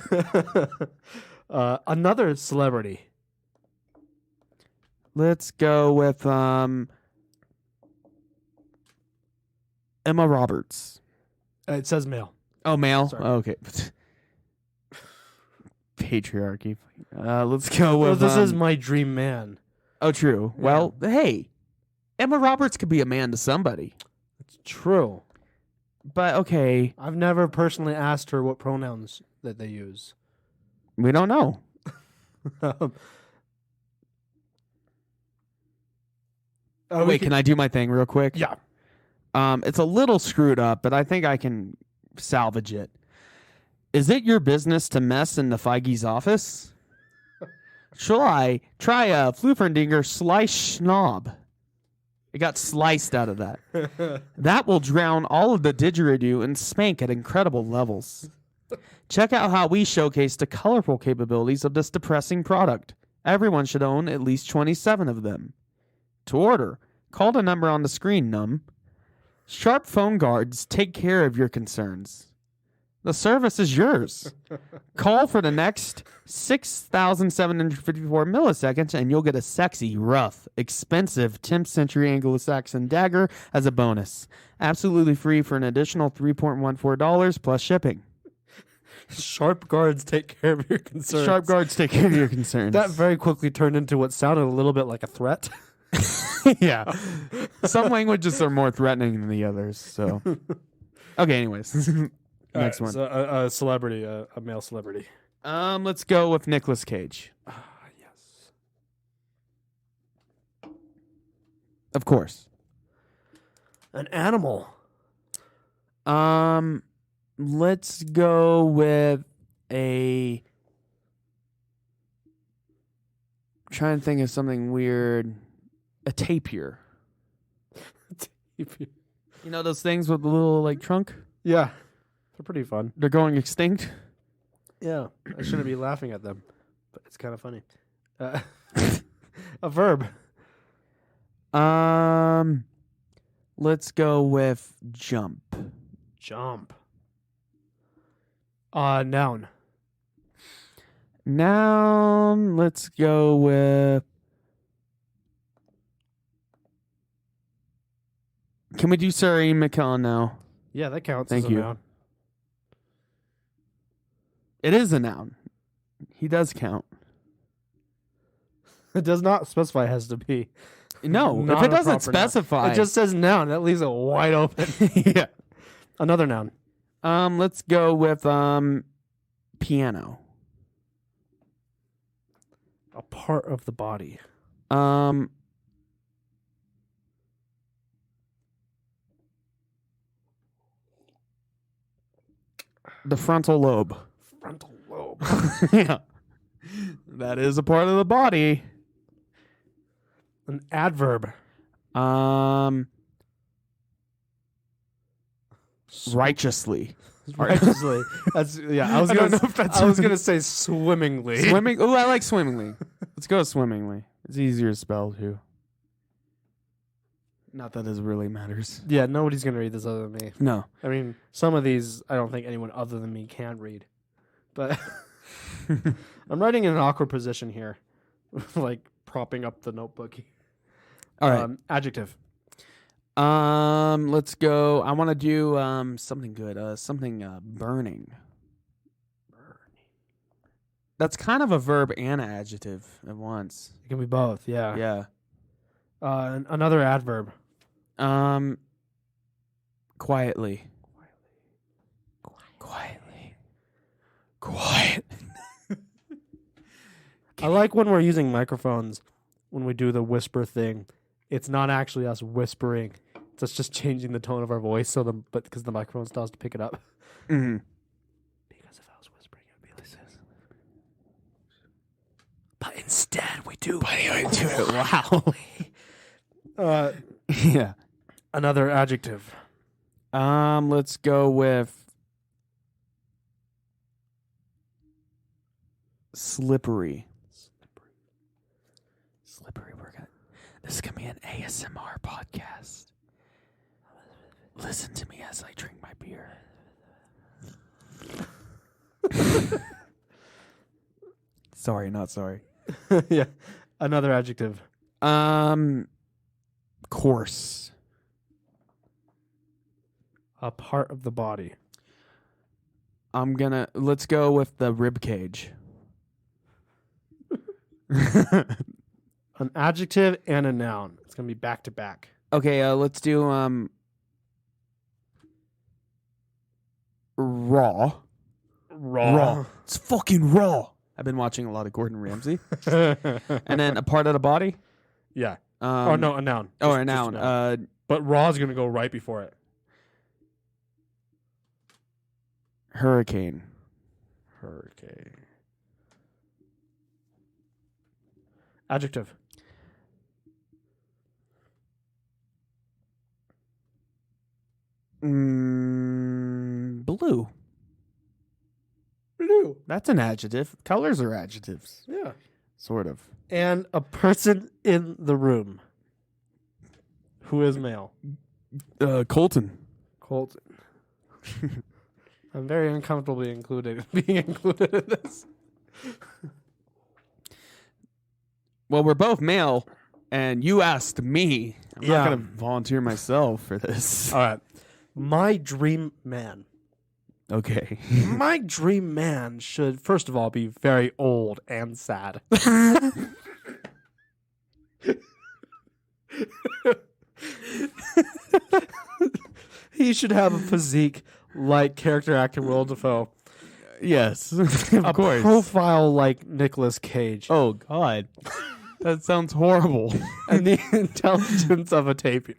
Another celebrity. Let's go with Emma Roberts. It says male. Oh, male? Sorry. Oh, okay. Patriarchy. Let's go Well, with... this is my dream man. Oh, true. Yeah. Well, hey, Emma Roberts could be a man to somebody. It's true. But, okay, I've never personally asked her what pronouns that they use. we don't know. Wait, can I do my thing real quick? Yeah. It's a little screwed up, but I think I can salvage it. Is it your business to mess in the Feige's office? Shall I try a Flufferdinger slice schnob? It got sliced out of that. That will drown all of the didgeridoo and spank at incredible levels. Check out how we showcase the colorful capabilities of this depressing product. Everyone should own at least 27 of them. To order, call the number on the screen, Num. Sharp phone guards take care of your concerns. The service is yours. Call for the next 6,754 milliseconds and you'll get a sexy, rough, expensive 10th century Anglo-Saxon dagger as a bonus. Absolutely free for an additional $3.14 plus shipping. Sharp guards take care of your concerns. Sharp guards take care of your concerns. That very quickly turned into what sounded a little bit like a threat. Yeah. Some languages are more threatening than the others. So, okay. Anyways, next one. So a celebrity, a male celebrity. Let's go with Nicolas Cage. Yes. Of course. An animal. Let's go with a. I'm trying to think of something weird. A tapir. You know those things with the little like trunk? Yeah. They're pretty fun. They're going extinct. Yeah. I shouldn't be laughing at them, but it's kind of funny. A verb. Let's go with jump. Jump. Noun. Noun. Let's go with. Can we do Sir Ian McKellen now? Yeah, that counts. Thank as you. A noun. It is a noun. He does count. It does not specify it has to be. No, Not if it a doesn't proper noun. specify, It just says noun. That leaves it wide open. yeah. Another noun. Let's go with piano. A part of the body. The frontal lobe. Frontal lobe. Yeah. That is a part of the body. An adverb. Righteously. Righteously. That's yeah. I was gonna say swimmingly. Swimming. Oh, I like swimmingly. Let's go swimmingly. It's easier to spell too. Not that it really matters. Yeah, nobody's gonna read this other than me. No. I mean, some of these I don't think anyone other than me can read. But I'm writing in an awkward position here, like propping up the notebook. All right. Adjective. Let's go. I want to do something good. Something burning. Burning. That's kind of a verb and an adjective at once. It can be both. Yeah. Yeah. Another adverb. Quietly. Quiet. I like when we're using microphones when we do the whisper thing. It's not actually us whispering. It's us just changing the tone of our voice but because the microphone still has to pick it up. Mm-hmm. Because if I was whispering, it would be like this. But instead, we do. Wow. Yeah. Another adjective. Let's go with slippery. Slippery. This is gonna be an ASMR podcast. Listen to me as I drink my beer. Sorry, not sorry. Yeah. Another adjective. Coarse. A part of the body. Let's go with the rib cage. An adjective and a noun. It's going to be back to back. Okay, let's do raw. Raw. It's fucking raw. I've been watching a lot of Gordon Ramsay. And then a part of the body? Yeah. Oh no, a noun. Oh, a Just noun. But raw is gonna go right before it. Hurricane. Hurricane. Adjective. Blue. Blue. That's an adjective. Colors are adjectives. Yeah. Sort of. And a person in the room who is male. Colton. Colton. I'm very uncomfortably being included in this. Well, we're both male, and you asked me. I'm Yeah. not going to volunteer myself for this. All right. My dream man. Okay. My dream man should, first of all, be very old and sad. He should have a physique like character actor Willem Dafoe. Yes, of A course. profile like Nicolas Cage. Oh, God. That sounds horrible. And the intelligence of a tapir.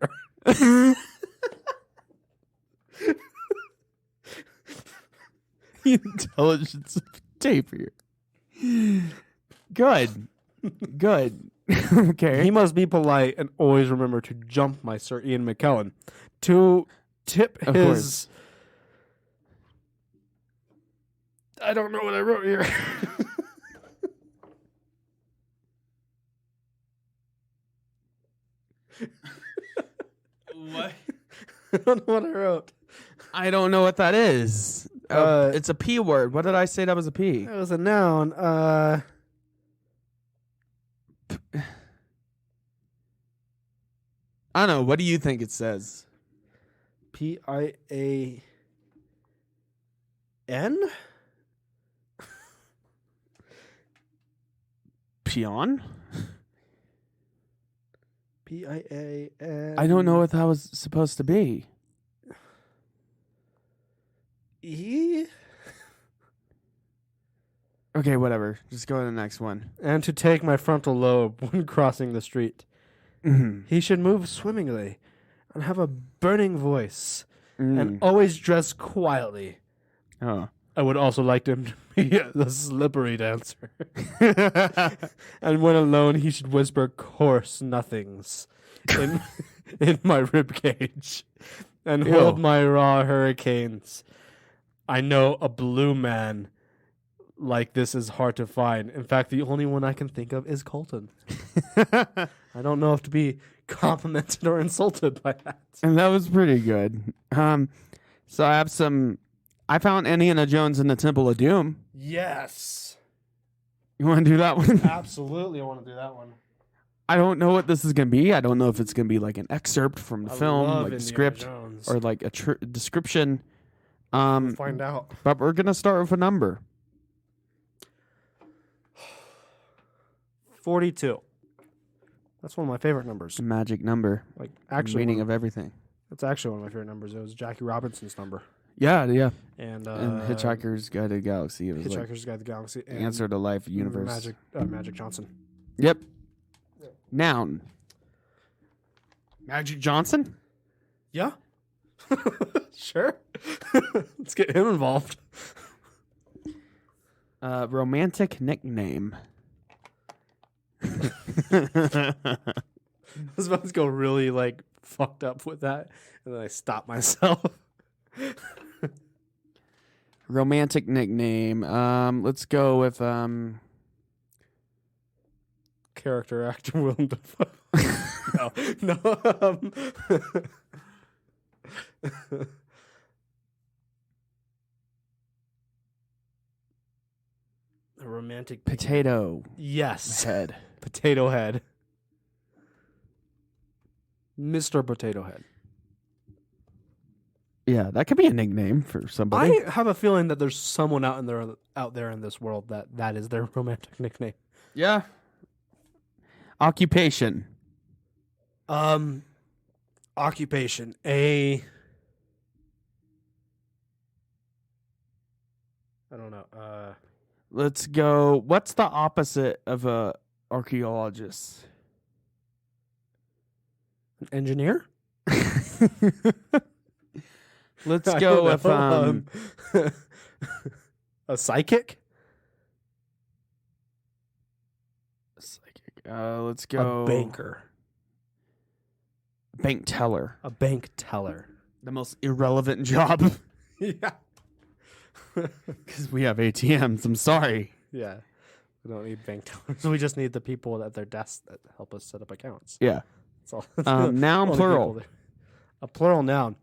The intelligence of tapir. Good. Good. Okay. He must be polite and always remember to jump my Sir Ian McKellen. To tip Of his... course. I don't know what I wrote here. What? I don't know what I wrote. I don't know what that is. It's a P word. What did I say that was a P? It was a noun. I don't know. What do you think it says? Pian? Peon? Pian. I don't know what that was supposed to be. E? Okay, whatever. Just go to the next one. And to take my frontal lobe when crossing the street. He should move swimmingly and have a burning voice and always dress quietly. Oh. I would also like him to be the slippery dancer. And when alone, he should whisper coarse nothings in my rib cage and hold my raw hurricanes. I know a blue man like this is hard to find. In fact, the only one I can think of is Colton. I don't know if to be complimented or insulted by that. And that was pretty good. So I found Indiana Jones in the Temple of Doom. Yes. You want to do that one? Absolutely, I want to do that one. I don't know what this is going to be. I don't know if it's going to be like an excerpt from the film, love like a Indiana script, Jones. or like a description. We'll find out. But we're going to start with a number. 42. That's one of my favorite numbers. A magic number. Like The actually, meaning of everything. it's actually one of my favorite numbers. It was Jackie Robinson's number, Yeah, yeah. and Hitchhiker's Guide to the Galaxy. It was like Hitchhiker's Guide to the Galaxy, the and answer to life, universe. Magic Johnson. Yep. Noun. Magic Johnson? Yeah, sure. Let's get him involved. Romantic nickname. I was about to go really like fucked up with that, and then I stopped myself. Romantic nickname. Let's go with Character actor Willem Dafoe. no. A romantic potato yes, head. Potato Head. Mr. Potato Head. Yeah, that could be a nickname for somebody. I have a feeling that there's someone out there in this world that is their romantic nickname. Yeah. Occupation. Occupation. I don't know. Let's go. What's the opposite of a archaeologist? Engineer? Let's I go don't with know. A psychic? let's go A banker. bank teller. A bank teller. The most irrelevant job Yeah. because we have ATMs. I'm sorry. Yeah. We don't need bank tellers. We just need the people at their desks that help us set up accounts. Yeah. That's all. Noun Only plural. people that- A plural noun.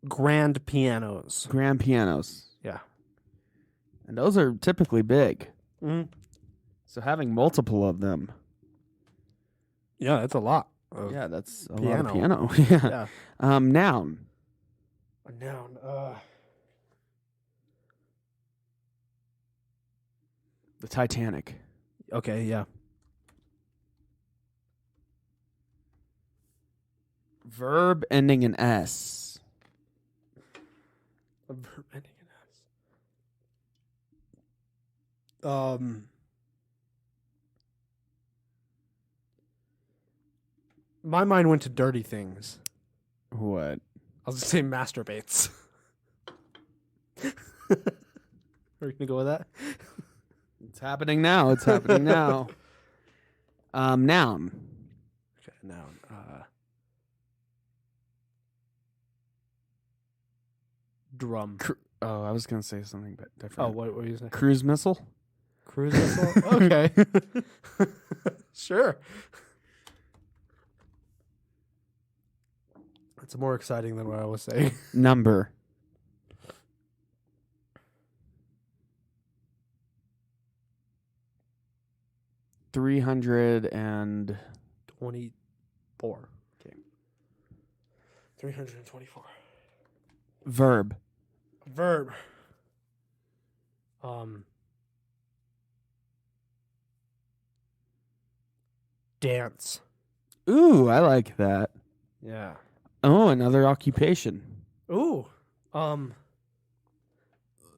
Grand pianos. Grand pianos. Yeah. And those are typically big. Mm. So having multiple of them. Yeah, that's a lot. Yeah, that's a lot piano. of piano. Yeah. Yeah. Noun. A noun. The Titanic. Okay, yeah. Verb ending in S. A verb ending in S. My mind went to dirty things. What? I was gonna say masturbates. Are you gonna go with that? It's happening now. It's happening now. Noun. Okay, noun. Drum. I was gonna say something but different. Oh, what were you saying? Cruise missile. Cruise missile? Okay. Sure. It's more exciting than what I was saying. Number. $324. 24. Okay. 324. Verb. Verb. Dance. Ooh, I like that. Yeah. Oh, another occupation. Ooh.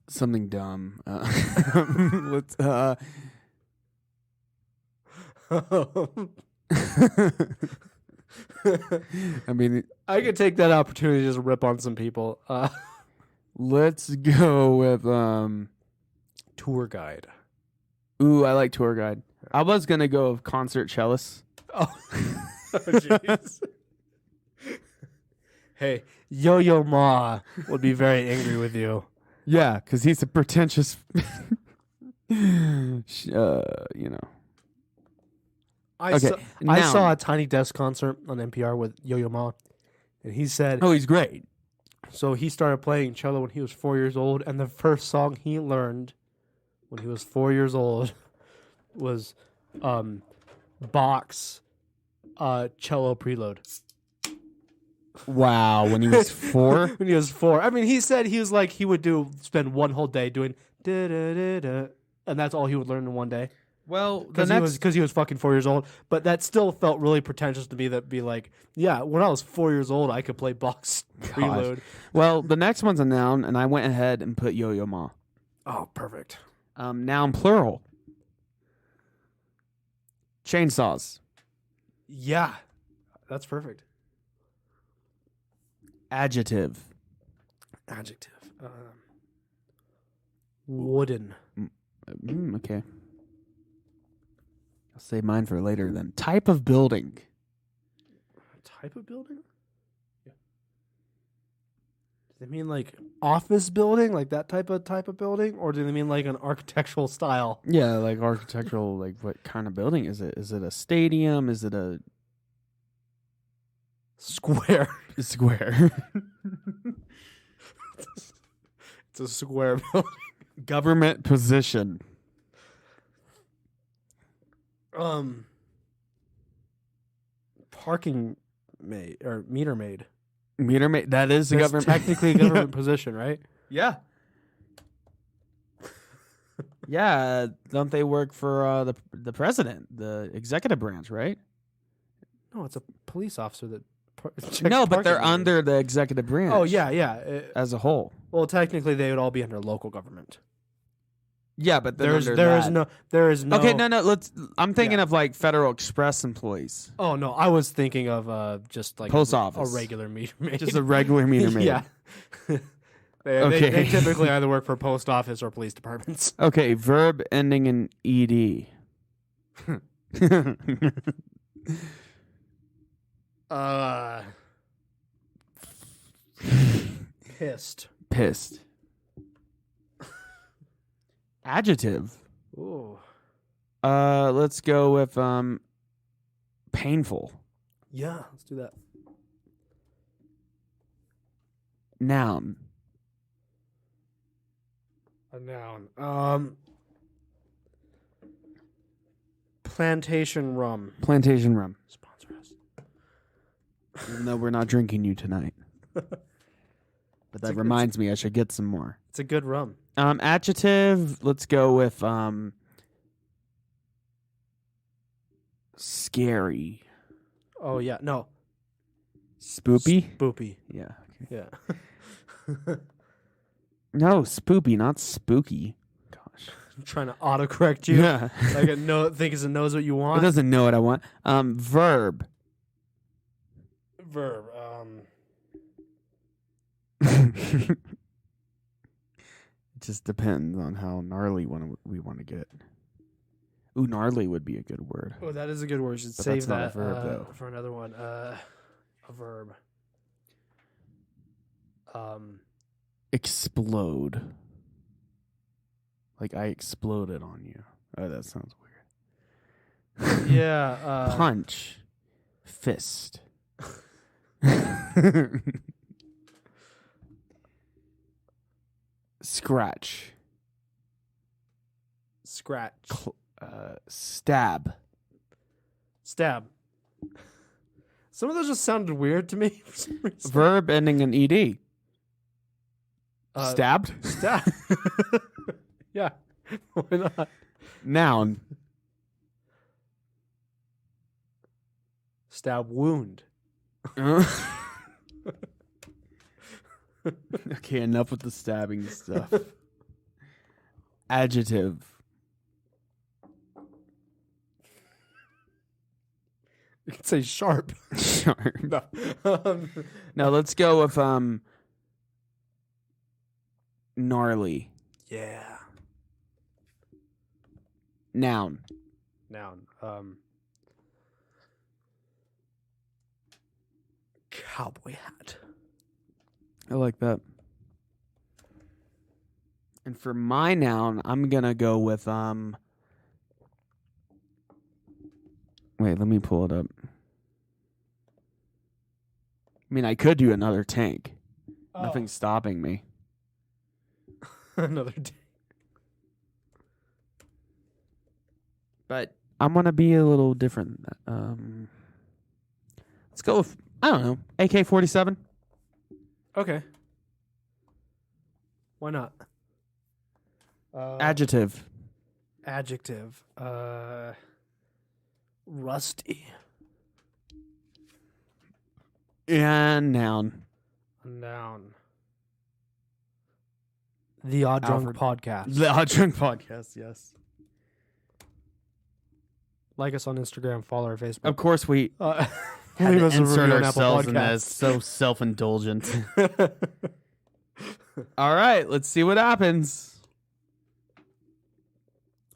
Something dumb. Let's. I mean, I could take that opportunity to just rip on some people. let's go with Tour guide. Ooh, I like tour guide. I was gonna go with concert cellist. Oh, jeez. Hey, Yo-Yo Ma would be very angry with you. Yeah, because he's a pretentious. You know. I saw a Tiny Desk concert on NPR with Yo-Yo Ma, and he said, Oh, he's great. so he started playing cello when he was 4 years old, and the first song he learned when he was 4 years old was Bach's cello prelude. Wow, when he was 4. When he was 4. I mean, he said he was like, he would spend one whole day doing da-da-da-da, and that's all he would learn in one day. Well, Because he was fucking 4 years old. But that still felt really pretentious to me, that be like, yeah, when I was 4 years old, I could play Bach's prelude. Well, the next one's a noun, and I went ahead and put Yo-Yo Ma. Oh, perfect. Noun plural. Chainsaws. Yeah, that's perfect. Adjective. Adjective. Wooden. Okay. I'll save mine for later then. Type of building. Type of building? Yeah. Do they mean like office building, like that type of building, or do they mean like an architectural style? Yeah, like architectural. Like what kind of building is it? Is it a stadium? Is it a Square. square? It's a square building. Government position. Parking maid or meter maid. Meter maid. That is a That's government. technically a government position, right? Yeah. Yeah. Don't they work for the president, the executive branch, right? No, it's a police officer that. No, but they're under the executive branch. Oh yeah, yeah. As a whole. Well, technically, they would all be under local government. Yeah, but then there is no. Okay, no. I'm thinking of like Federal Express employees. Oh no, I was thinking of just like Post office. a regular meter maid. Just a regular meter maid. Yeah. They typically either work for post office or police departments. Okay, verb ending in ed. Pissed. Adjective. Ooh. Let's go with painful. Yeah, let's do that. Noun. A noun. Plantation rum. Plantation rum. Sponsor us. Even though we're not drinking you tonight. But that reminds me I should get some more. It's a good rum. Adjective, let's go with scary. Oh yeah, no. Spoopy? Spoopy. Yeah. Okay. Yeah. No, spoopy, not spooky. Gosh. I'm trying to autocorrect you. Yeah. Like it thinks it knows what you want. It doesn't know what I want. Verb. Verb. It just depends on how gnarly we want to get. Ooh, gnarly would be a good word. Oh, that is a good word. You should But save that's not a that verb, though. for another one. A verb. Explode. Like I exploded on you. Oh, that sounds weird. Yeah. Punch. Fist. Scratch. Scratch. Stab. Stab. Some of those just sounded weird to me for some reason. Verb ending in ed. Stabbed. Stab. Yeah. Why not? Noun. Stab wound. Okay, enough with the stabbing stuff. Adjective. You could say sharp. Sharp. No. Now let's go with gnarly. Yeah. Noun. Noun. Cowboy hat. I like that. And for my noun, I'm gonna go with wait, let me pull it up. I mean, I could do another tank. Oh. Nothing's stopping me. Another day. But I'm gonna be a little different. Let's go with, I don't know, AK-47. Okay. Why not? Adjective. Adjective. Rusty. And noun. Noun. The Odd Drunk Alfred. Podcast. The Odd Drunk Podcast, yes. Like us on Instagram. Follow our Facebook. Of course, we Had had to us a insert review on Apple ourselves in Podcasts. this. So self-indulgent. All right, let's see what happens.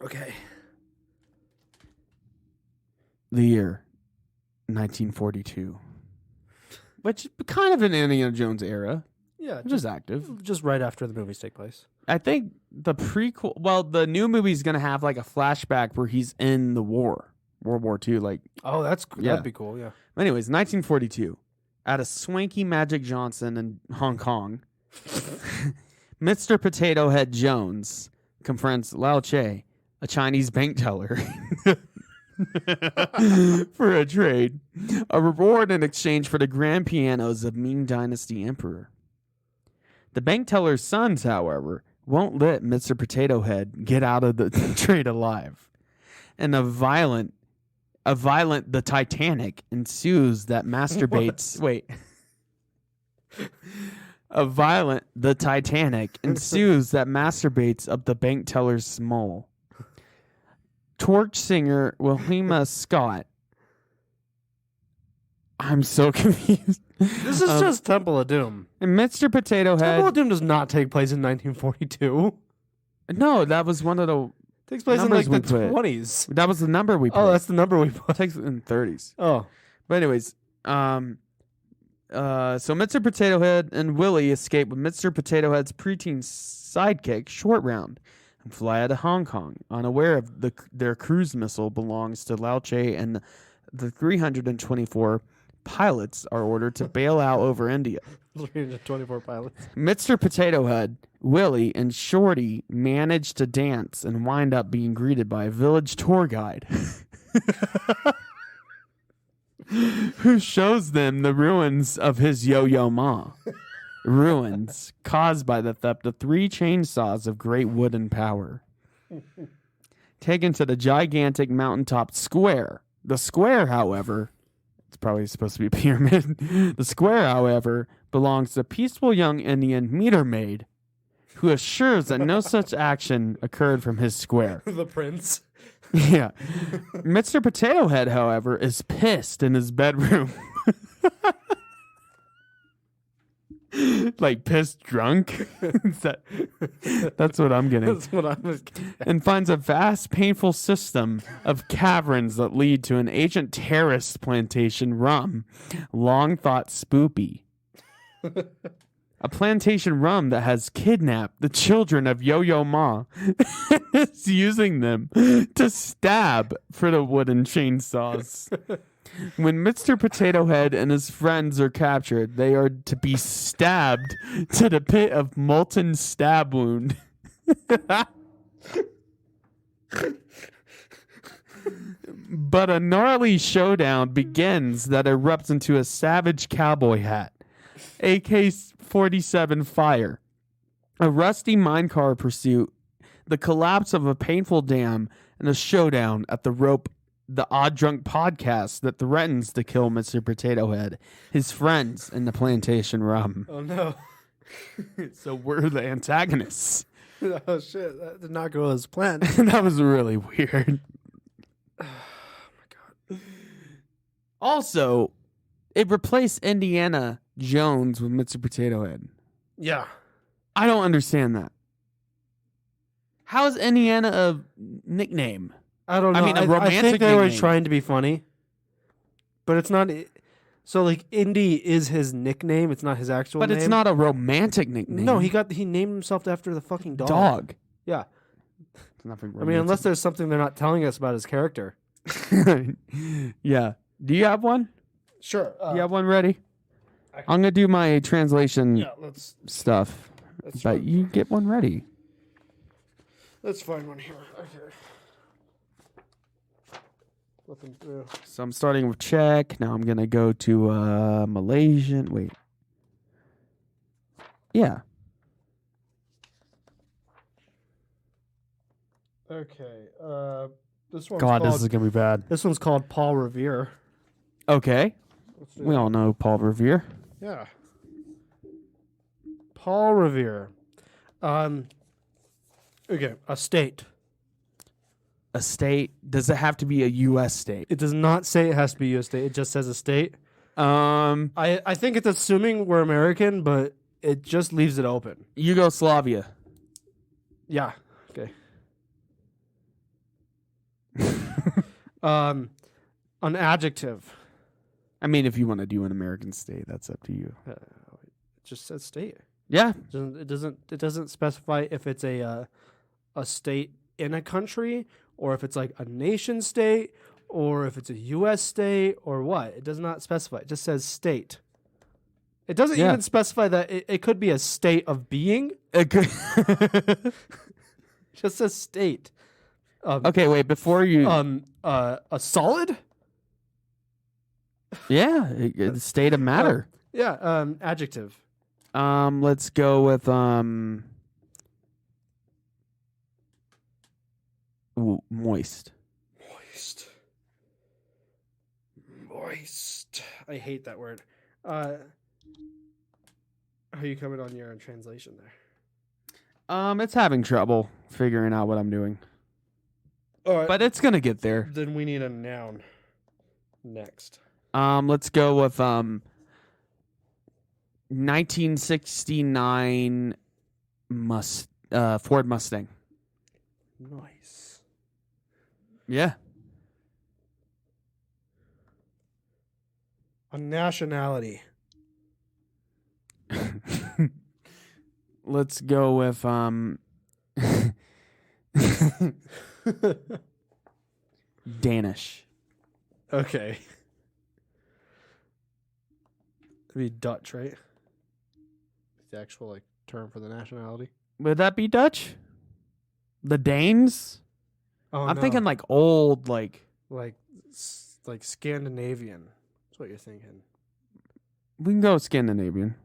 Okay. The year 1942, which kind of an Indiana Jones era, Yeah, which is active. just right after the movies take place. I think the prequel, well, the new movie's gonna have like a flashback where he's in the war, World War II. Like, Oh, Yeah. that'd be cool. Yeah. anyways, 1942, at a swanky Magic Johnson in Hong Kong, Mr. Potato Head Jones confronts Lao Che, a Chinese bank teller, for a trade, a reward in exchange for the grand pianos of Ming Dynasty Emperor. The bank teller's sons, however, won't let Mr. Potato Head get out of the trade alive, and a violent the Titanic ensues that masturbates. Wait. the Titanic ensues that masturbates up the bank teller's mole. Torch singer Wilhelmina Scott. I'm so confused. This is just Temple of Doom. And Mr. Potato Head. Temple of Doom does not take place in 1942. No, that was one of the. Takes place in numbers like the we put. 20s. That was the number we put. Oh, that's the number we put. It takes in 30s. Oh. But anyways, so Mr. Potato Head and Willie escape with Mr. Potato Head's preteen sidekick, Short Round, and fly out of Hong Kong, unaware of their cruise missile belongs to Lao Che, and the 324 pilots are ordered to bail out over India. 324 pilots. Mr. Potato Head, Willie, and Shorty manage to dance and wind up being greeted by a village tour guide who shows them the ruins of his Yo-Yo Ma. Ruins caused by the theft of 3 chainsaws of great wooden power. Taken to the gigantic mountaintop square. The square, however, it's probably supposed to be a pyramid. The square, however, belongs to a peaceful young Indian meter maid who assures that no such action occurred from his square. The prince. Yeah. Mr. Potato Head, however, is pissed in his bedroom. Like pissed drunk? That's what I'm getting. That's what I was getting at. And finds a vast, painful system of caverns that lead to an ancient terrorist plantation rum, long thought spoopy. A plantation rum that has kidnapped the children of Yo-Yo Ma and is using them to stab for the wooden chainsaws. When Mr. Potato Head and his friends are captured, they are to be stabbed to the pit of molten stab wound. But a gnarly showdown begins that erupts into a savage cowboy hat. AK-47 fire. A rusty minecar pursuit. The collapse of a painful dam. And a showdown at the Odd Drunk podcast that threatens to kill Mr. Potato Head, his friends, and the plantation rum. Oh, no. So we're the antagonists. Oh, shit. That did not go as planned. That was really weird. Oh, my God. Also, it replaced Indiana Jones with Mr. Potato Head. Yeah. I don't understand that. How is Indiana a nickname? I don't know. I mean, a romantic I think they were nickname. trying to be funny, but it's not. So, like, Indy is his nickname. It's not his actual But name. it's not a romantic nickname. No, he named himself after the fucking dog. Yeah. Yeah. Nothing I mean, unless there's something they're not telling us about his character. Yeah. Do you have one? Sure. You have one ready? I'm gonna do my translation let's stuff, but you get one ready. let's find one here. Okay. Flipping through. So I'm starting with Czech. Now I'm gonna go to Malaysian. Wait. Yeah. Okay. This one's God, called, this is gonna be bad. This one's called Paul Revere. Okay. Let's do We that. all know Paul Revere. Yeah. Paul Revere. Okay, a state. A state. Does it have to be a U.S. state? It does not say it has to be a state. It just says a state. I think it's assuming we're American, but it just leaves it open. Yugoslavia. Yeah. Okay. An adjective. I mean, if you want to do an American state, that's up to you. It just says state. Yeah. It doesn't specify if it's a state in a country, or if it's like a nation state, or if it's a U.S. state, or what. It does not specify. It just says state. It doesn't Yeah. even specify that it could be a state of being. It could- It just says state. Okay, wait. Before you, A solid. yeah, the state of matter. Yeah. Adjective. Let's go with moist. Moist. I hate that word. How are you coming on your translation there? It's having trouble figuring out what I'm doing, All right, but it's gonna get there. then we need a noun next. Let's go with 1969 Ford Mustang. Nice. Yeah. A nationality. Let's go with Danish. Okay. It'd be Dutch, right? The actual term for the nationality. Would that be Dutch? The Danes? Oh, I'm no. thinking old like Scandinavian. That's what you're thinking. We can go with Scandinavian.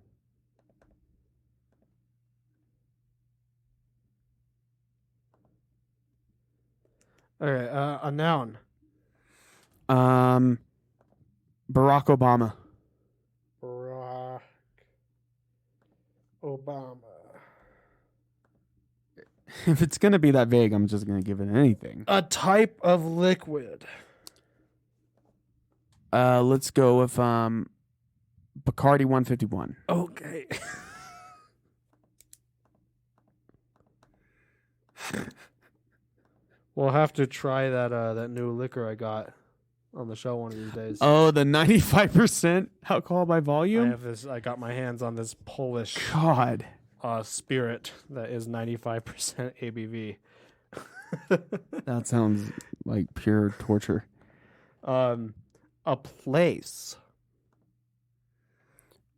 All right, a noun. Barack Obama. Barack Obama. If it's gonna be that vague, I'm just gonna give it anything. A type of liquid. Let's go with Bacardi 151. Okay. We'll have to try that new liquor I got on the show one of these days. Oh, the 95% alcohol by volume? I got my hands on this Polish God. spirit that is 95% ABV. That sounds like pure torture. A place.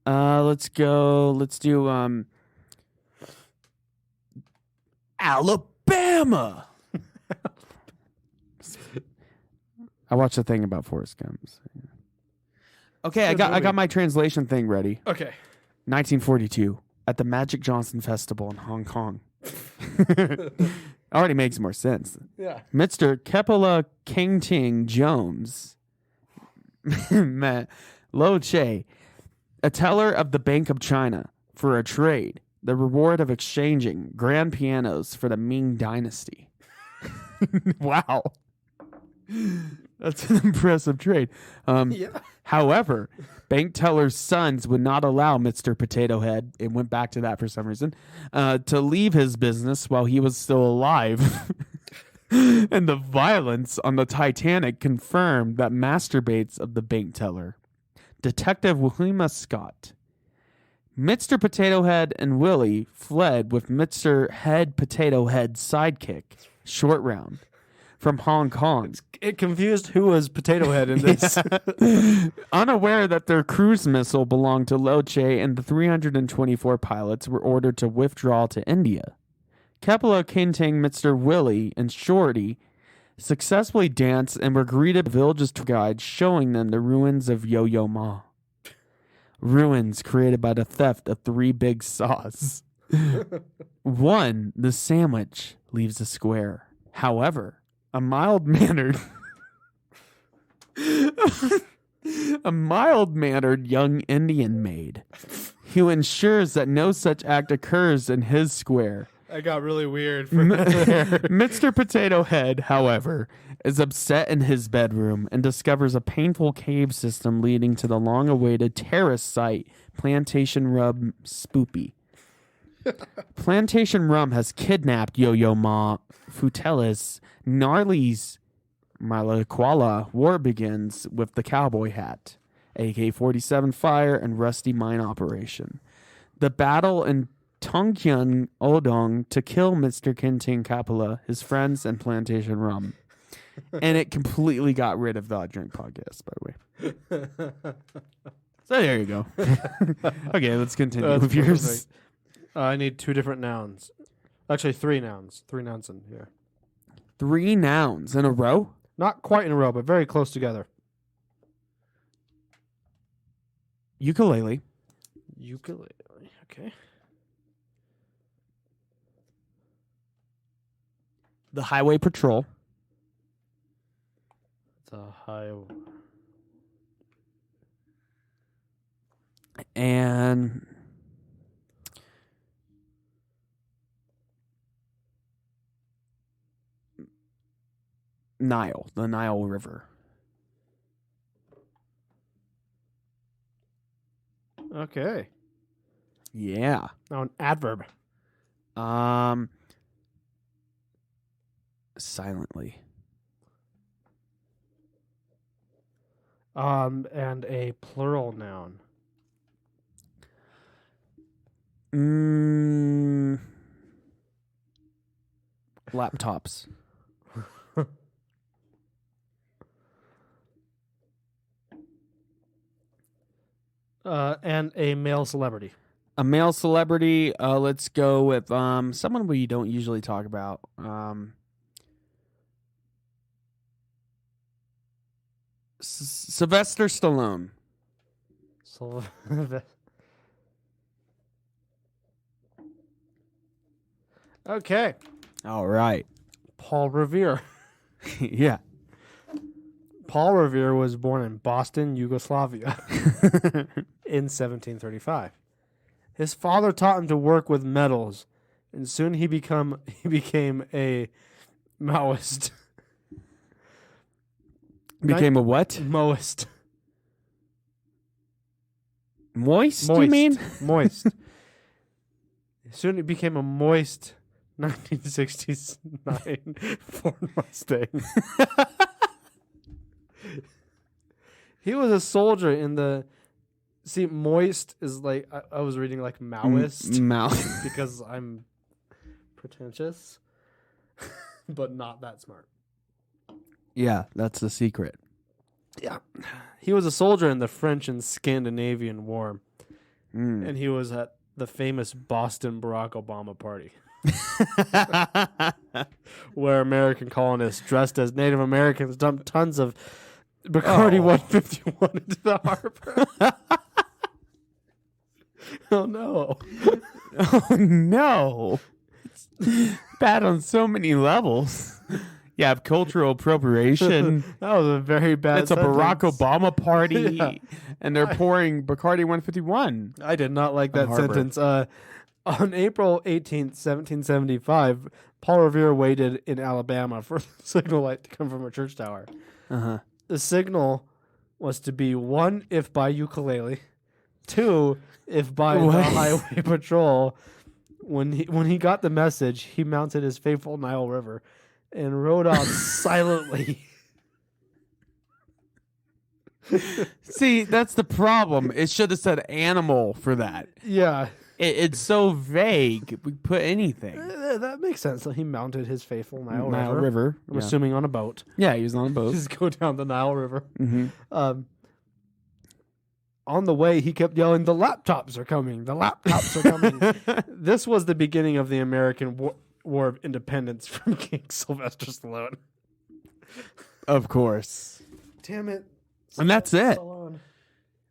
Let's do Alabama. I watched a thing about Forrest Gump. Okay, I got my translation thing ready. Okay. 1942 at the Magic Johnson Festival in Hong Kong. Already makes more sense. Yeah. Mr. Kepala King Ting Jones, Lo Che, a teller of the Bank of China, for a trade, the reward of exchanging grand pianos for the Ming Dynasty. Wow. That's an impressive trade. Yeah. However, bank teller's sons would not allow Mr. Potato Head, it went back to that for some reason, to leave his business while he was still alive. And the violence on the Titanic confirmed that masturbates of the bank teller. Detective William Scott. Mr. Potato Head and Willie fled with Mr. Head Potato Head's sidekick, Short Round, from Hong Kong. It confused who was Potato Head in this. Yeah. Unaware that their cruise missile belonged to Loche, and the 324 pilots were ordered to withdraw to India. Kepala Kinting, Mr. Willie, and Shorty successfully danced and were greeted by the village's tour guide, showing them the ruins of Yo-Yo Ma. Ruins created by the theft of 3 big saws. 1, the sandwich leaves a square. However, a mild-mannered young Indian maid who ensures that no such act occurs in his square. I got really weird for that. Mr. Potato Head, however, is upset in his bedroom and discovers a painful cave system leading to the long-awaited terrace site, Plantation Rum Spoopy. Plantation Rum has kidnapped Yo-Yo Ma, Futelis, Gnarly's Malaquala. War begins with the cowboy hat, AK-47 fire, and rusty mine operation. The battle in Tongkyun Odong to kill Mr. Kinting Kapala, his friends, and Plantation Rum. And it completely got rid of the Odd Drink podcast, by the way. So there you go. Okay, let's continue with yours. I need 2 different nouns. Actually, 3 nouns. 3 nouns in here. 3 nouns in a row? Not quite in a row, but very close together. Ukulele. Ukulele. Okay. The Highway Patrol. The highway. And Nile, the Nile River. Okay. Yeah. Now an adverb. Silently. And a plural noun. Laptops. And a male celebrity. A male celebrity. Let's go with someone we don't usually talk about. Sylvester Stallone. Okay. All right. Paul Revere. Yeah. Paul Revere was born in Boston, Yugoslavia in 1735. His father taught him to work with metals, and soon he became a Maoist. Became a what? Maoist. Moist, you mean? Moist. Soon he became a moist 1969 Ford Mustang. He was a soldier in the... See, moist is like... I was reading like Maoist. Because I'm pretentious. But not that smart. Yeah, that's the secret. Yeah. He was a soldier in the French and Scandinavian War. And he was at the famous Boston Barack Obama party. Where American colonists dressed as Native Americans dumped tons of Bacardi 151 into the harbor. Oh no. Oh no. It's bad on so many levels. You have cultural appropriation. That was a very bad It's a Barack sentence. Obama party, Yeah. and they're pouring Bacardi 151. I did not like that Harbor. sentence. On April 18th, 1775, Paul Revere waited in Alabama for the signal light to come from a church tower. Uh-huh. The signal was to be 1, if by ukulele, 2, if by the highway patrol. When he got the message, he mounted his faithful Nile River and rode on silently. See, that's the problem. It should have said animal for that. Yeah. It's so vague. We put anything. That makes sense. So he mounted his faithful Nile Nile River. River. I'm assuming on a boat. Yeah, he was on a boat. Just go down the Nile River. Mm-hmm. On the way, he kept yelling, "The laptops are coming! The laptops are coming!" This was the beginning of the American War of Independence from King Sylvester Stallone. Of course. Damn it! And that's it. Stallone.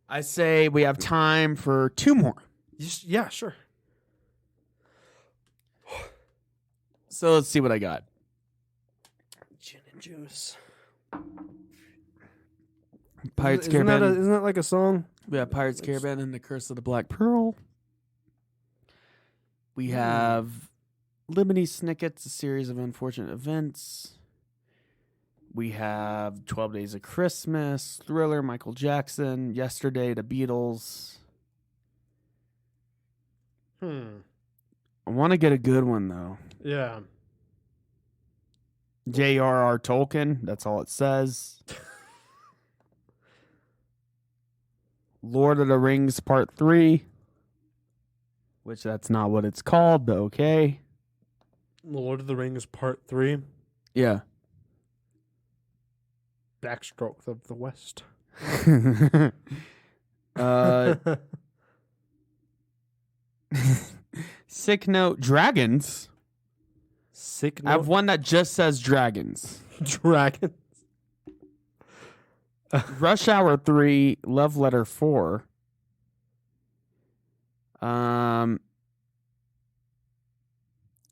I say we have time for 2 more. Yeah, sure. So let's see what I got. Gin and juice. Pirates Isn't Caribbean. that like a song? We have Pirates Caribbean and the Curse of the Black Pearl. We have Lemony Snicket's A Series of Unfortunate Events. We have 12 Days of Christmas, Thriller, Michael Jackson, Yesterday, The Beatles. I want to get a good one, though. Yeah. J.R.R. Tolkien, that's all it says. Lord of the Rings Part 3, which that's not what it's called, but okay. Lord of the Rings Part 3. Yeah. Backstroke of the West. Sick Note Dragons. Sick I have Note one that just says dragons. Dragon. Rush Hour 3, Love Letter 4.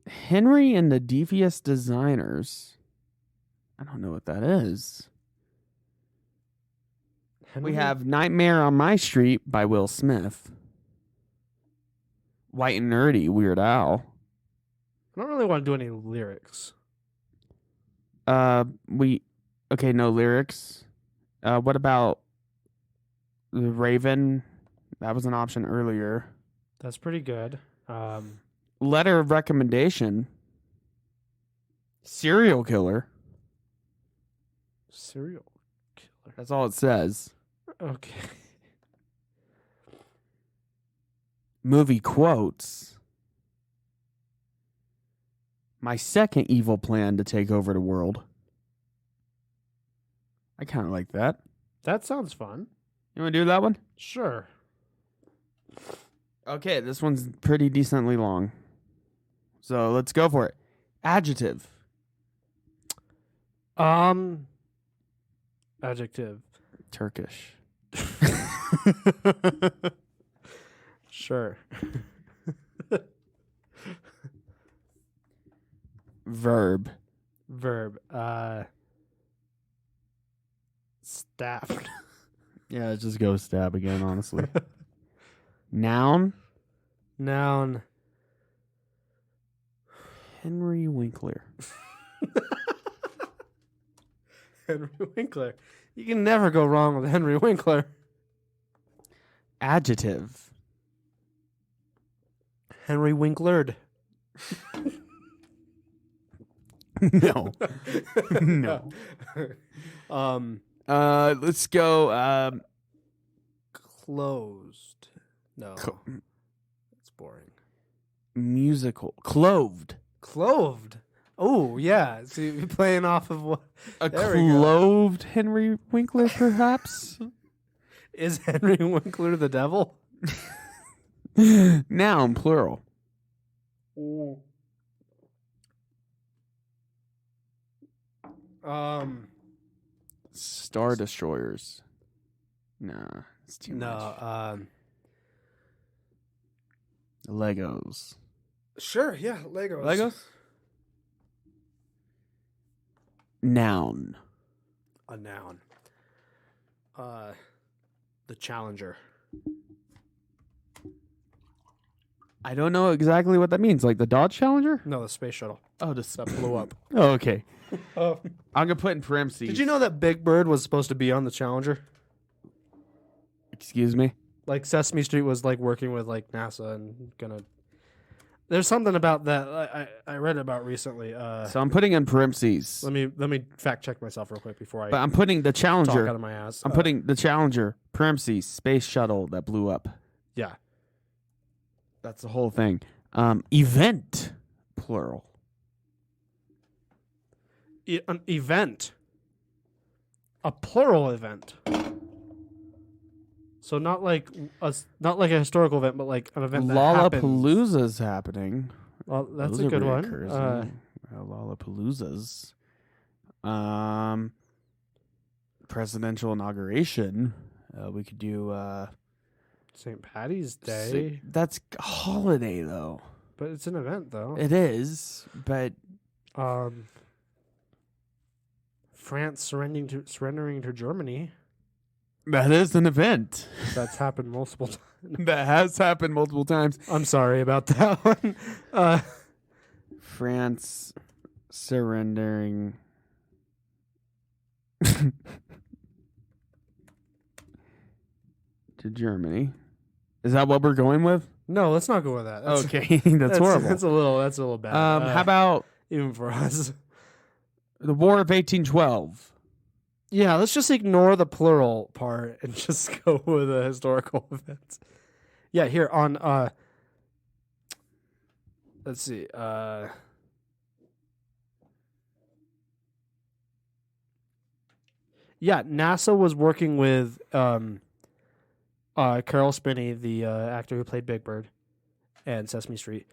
Henry and the Devious Designers. I don't know what that is. We have Nightmare on My Street by Will Smith. White and Nerdy, Weird Al. I don't really want to do any lyrics. Okay, no lyrics. What about the Raven? That was an option earlier. That's pretty good. Letter of recommendation. Serial killer. Serial killer. That's all it says. Okay. Movie quotes. My second evil plan to take over the world. I kind of like that. That sounds fun. You want to do that one? Sure. Okay, this one's pretty decently long. So let's go for it. Adjective. Adjective. Turkish. Sure. Verb. Verb. Stabbed. Yeah, just go stab again, honestly. Noun. Noun. Henry Winkler. Henry Winkler. You can never go wrong with Henry Winkler. Adjective. Henry Winklered. No. No. Let's go. Closed. No. That's boring. Musical. Clothed. Clothed. Oh, yeah. So you're playing off of what? A There we go. clothed Henry Winkler, perhaps? Is Henry Winkler the devil? Noun, plural. Star Destroyers. Nah, it's too much. No. Legos. Sure, yeah, Legos. Legos? Noun. A noun. The Challenger. I don't know exactly what that means. Like the Dodge Challenger? No, the space shuttle Oh, that blew up. Oh, okay. Oh. I'm gonna put in parentheses. Did you know that Big Bird was supposed to be on the Challenger? Excuse me. Like Sesame Street was like working with like NASA and gonna. There's something about that I read about recently. So I'm putting in parentheses. Let me fact check myself real quick before I But I'm putting the talk Challenger. out of my ass. I'm putting the Challenger, parentheses, space shuttle that blew up. Yeah. That's the whole thing. Event, plural. An event. A plural event. So not like a historical event, but like an event that happens. Lollapalooza's happening. Well, that's Those a are good very one. encouraging. Lollapaloozas. Presidential inauguration. We could do St. Patty's Day. That's a holiday though. But it's an event though. It is, but France surrendering to Germany. that is an event. That's happened multiple times. That has happened multiple times. I'm sorry about that one. France surrendering to Germany. Is that what we're going with? No, let's not go with that. That's, Okay, that's horrible. That's a little bad. How about even for us? the War of 1812? Yeah, let's just ignore the plural part and just go with a historical event. Yeah, here on let's see. Yeah, NASA was working with Carol Spinney, the actor who played Big Bird and Sesame Street,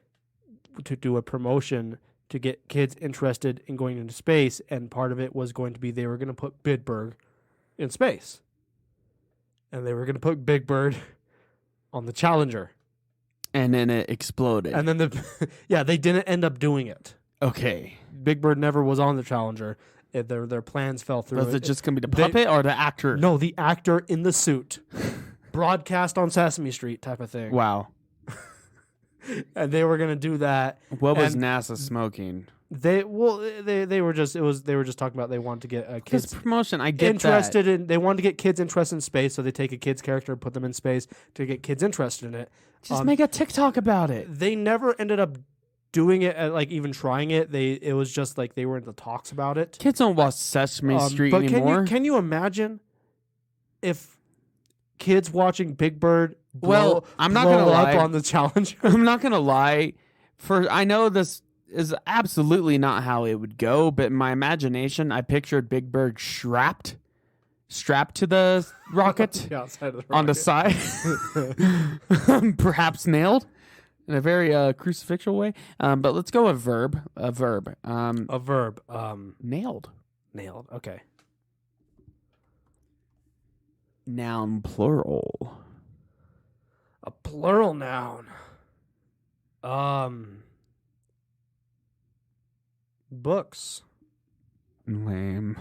to do a promotion to get kids interested in going into space, and part of it was going to be they were going to put Bidberg in space. And they were going to put Big Bird on the Challenger. And then it exploded. And then they didn't end up doing it. Okay. Big Bird never was on the Challenger. Their plans fell through. Was it just going to be the puppet or the actor? No, the actor in the suit. Broadcast on Sesame Street type of thing. Wow. And they were going to do that. What was NASA smoking? They were just talking about they wanted to get Kids kids promotion. I get interested that. in. They wanted to get kids interested in space, so they take a kid's character and put them in space to get kids interested in it. Just make a TikTok about it. They never ended up doing it, like even trying it. It was just like they were in the talks about it. Kids don't watch Sesame Street but anymore. Can you imagine if kids watching Big Bird I'm not blow gonna up lie. on the Challenger? I'm not gonna lie. I know this is absolutely not how it would go, but in my imagination, I pictured Big Bird strapped to the rocket Yeah, outside of the on the rocket. side, perhaps nailed in a very crucifixial way. But let's go with verb. A verb. A verb. Nailed. Nailed. Okay. Noun plural. A plural noun. Books. Lame.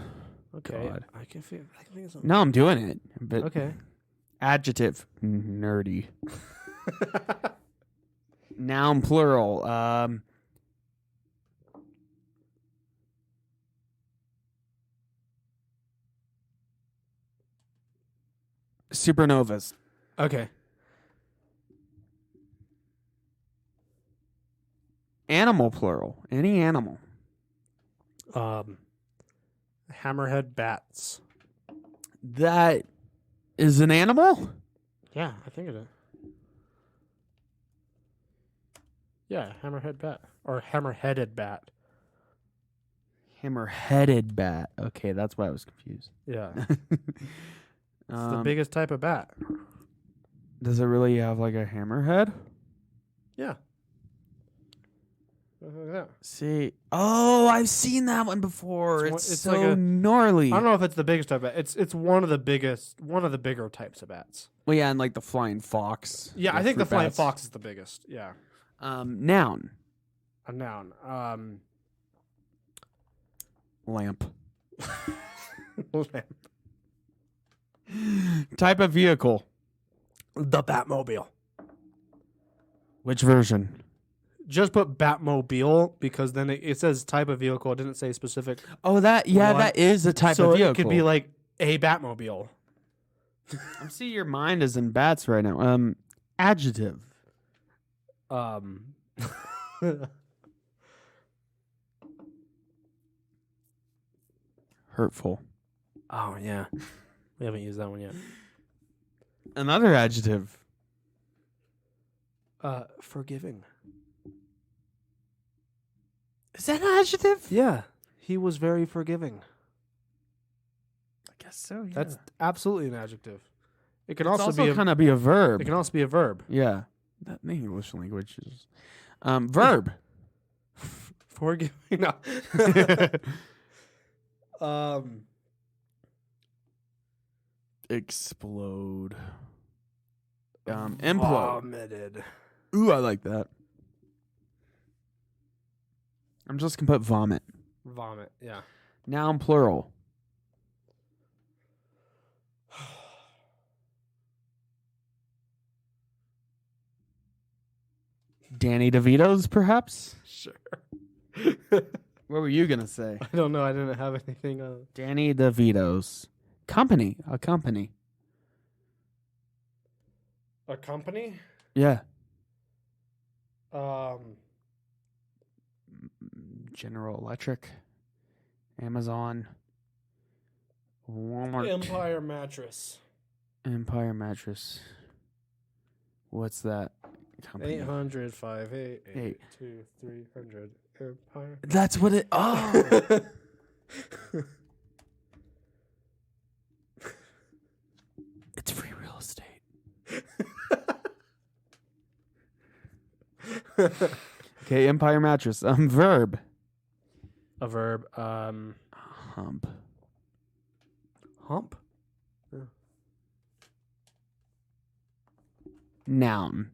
Okay. God. I can think of something. No, I'm doing it. But Okay. adjective. Nerdy. Noun plural. Supernovas. Okay. Animal plural. Any animal. Hammerhead bats. That is an animal? Yeah, I think it is. Yeah, hammerhead bat or hammer-headed bat. Hammer-headed bat. Okay, that's why I was confused. Yeah, it's the biggest type of bat. Does it really have like a hammerhead? Yeah. Look at that. See, I've seen that one before. It's It's, one- it's so like a- gnarly. I don't know if it's the biggest type of bat. It's one of the bigger types of bats. Well, yeah, and like the flying fox. Yeah, I think the fruit flying bats. fox is the biggest. Yeah, Noun. a noun. Lamp. Type of vehicle. The Batmobile. Which version? Just put Batmobile because then it says type of vehicle. It didn't say specific. Oh, that What? that is a type so of vehicle. it could be like a Batmobile. I see your mind is in bats right now. Adjective. Hurtful. Oh yeah, we haven't used that one yet. Another adjective. Forgiving. Is that an adjective? Yeah, he was very forgiving. I guess so. Yeah. That's absolutely an adjective. It can It's also, be kind of be a verb. It can also be a verb. Yeah. That in English language is verb. Forgiving. No. Explode. Implode. Vomited. Ooh, I like that. I'm just gonna put vomit. Vomit. Yeah. Noun plural. Danny DeVito's, perhaps? Sure. What were you gonna say? I don't know. I didn't have anything. Danny DeVito's. Company. A company. A company. Yeah. General Electric. Amazon. Walmart. Empire Mattress. Empire Mattress. What's that company? 800 588 Eight. 2300 Empire. That's what it. Oh. It's free real estate. Okay, Empire Mattress. Verb. A verb. Hump. Hump. Noun.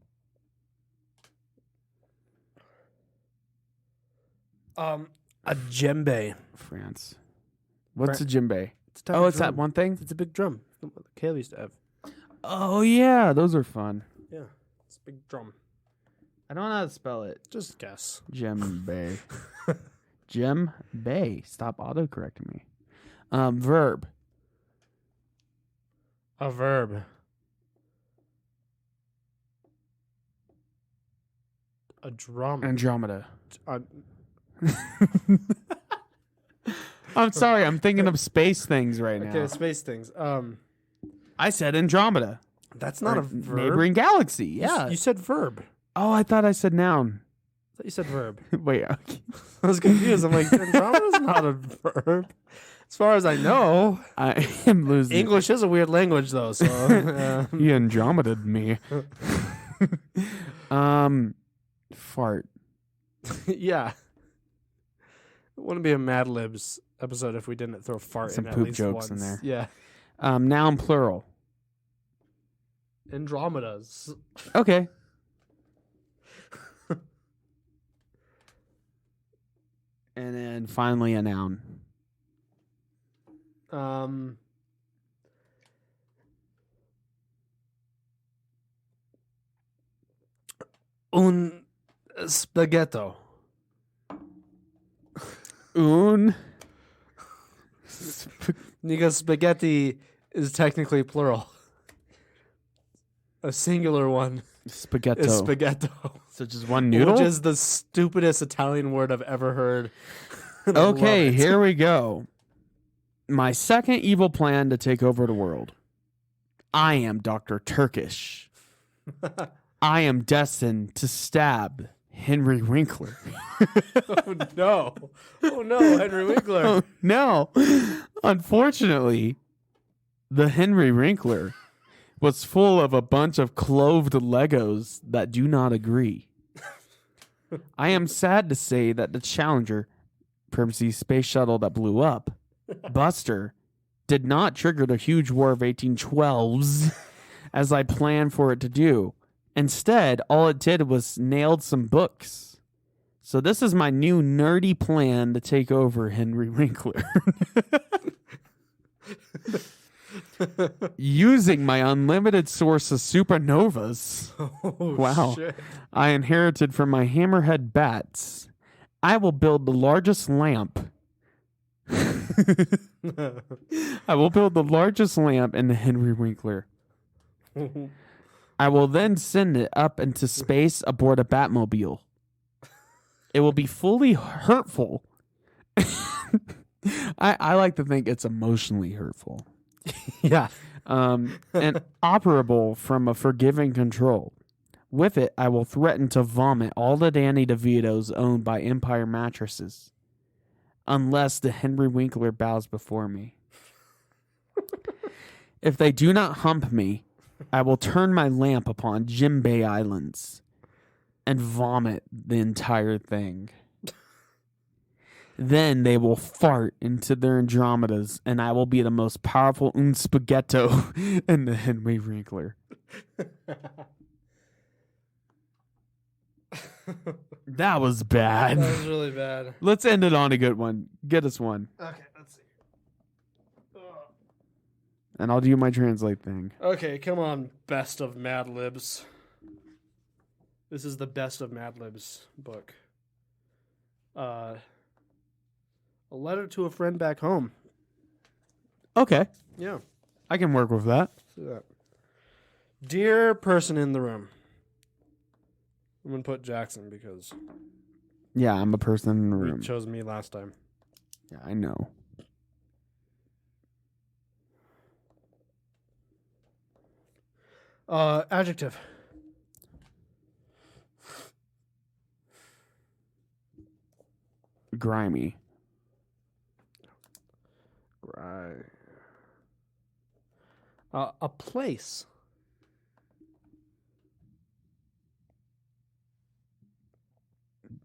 A djembe. France. What's a djembe? It's a type Oh, of it's that drum. one thing? It's a big drum. Caleb used to have. Oh, yeah. Those are fun. Yeah, it's a big drum. I don't know how to spell it. Just guess. Djembe. Jim Bay. Stop autocorrecting me. Verb. A verb. A drum. Andromeda. A- I'm sorry. I'm thinking of space things right now. okay, space things. I said Andromeda. That's not Or a verb. Neighboring galaxy. You Yeah. you said verb. Oh, I thought I said noun. I thought you said verb. Wait. Okay. I was confused. I'm like, Andromeda's not a verb. As far as I know. I am losing. English is a weird language, though. So You Andromeda'd me. Fart. yeah, it wouldn't be a Mad Libs episode if we didn't throw fart Some in at poop least jokes once. in there. Yeah, Noun plural. Andromedas. Okay. And then finally a noun. Un spaghetto. Un. Because spaghetti is technically plural. A singular one Spaghetto. is spaghetto. So just one noodle? Which is the stupidest Italian word I've ever heard. And I love Okay, it. here we go. My second evil plan to take over the world. I am Dr. Turkish. I am destined to stab Henry Winkler. Oh no. Oh no, Henry Winkler. Oh, no. Unfortunately, the Henry Winkler was full of a bunch of clothed Legos that do not agree. I am sad to say that the Challenger, parentheses, space shuttle that blew up, Buster, did not trigger the huge War of 1812s as I planned for it to do. Instead, all it did was nailed some books. So this is my new nerdy plan to take over Henry Winkler. Using my unlimited source of supernovas. Oh, Wow. shit. I inherited from my hammerhead bats. I will build the largest lamp. I will build the largest lamp in the Henry Winkler. I will then send it up into space aboard a Batmobile. It will be fully hurtful. I like to think it's emotionally hurtful. Yeah. And operable from a forgiving control. With it, I will threaten to vomit all the Danny DeVitos owned by Empire mattresses. Unless the Henry Winkler bows before me. If they do not hump me, I will turn my lamp upon Jim Bay Islands and vomit the entire thing. Then they will fart into their Andromedas, and I will be the most powerful spaghetto in the Henry Winkler. That was bad. That was really bad. Let's end it on a good one. Get us one. Okay, let's see. And I'll do my translate thing. Okay, come on, best of Mad Libs. This is the best of Mad Libs book. A letter to a friend back home. Okay. Yeah. I can work with that. See that. Dear person in the room. I'm going to put Jackson because Yeah, I'm a person in the you room. chose me last time. Yeah, I know. Adjective. Grimy. Right. A place.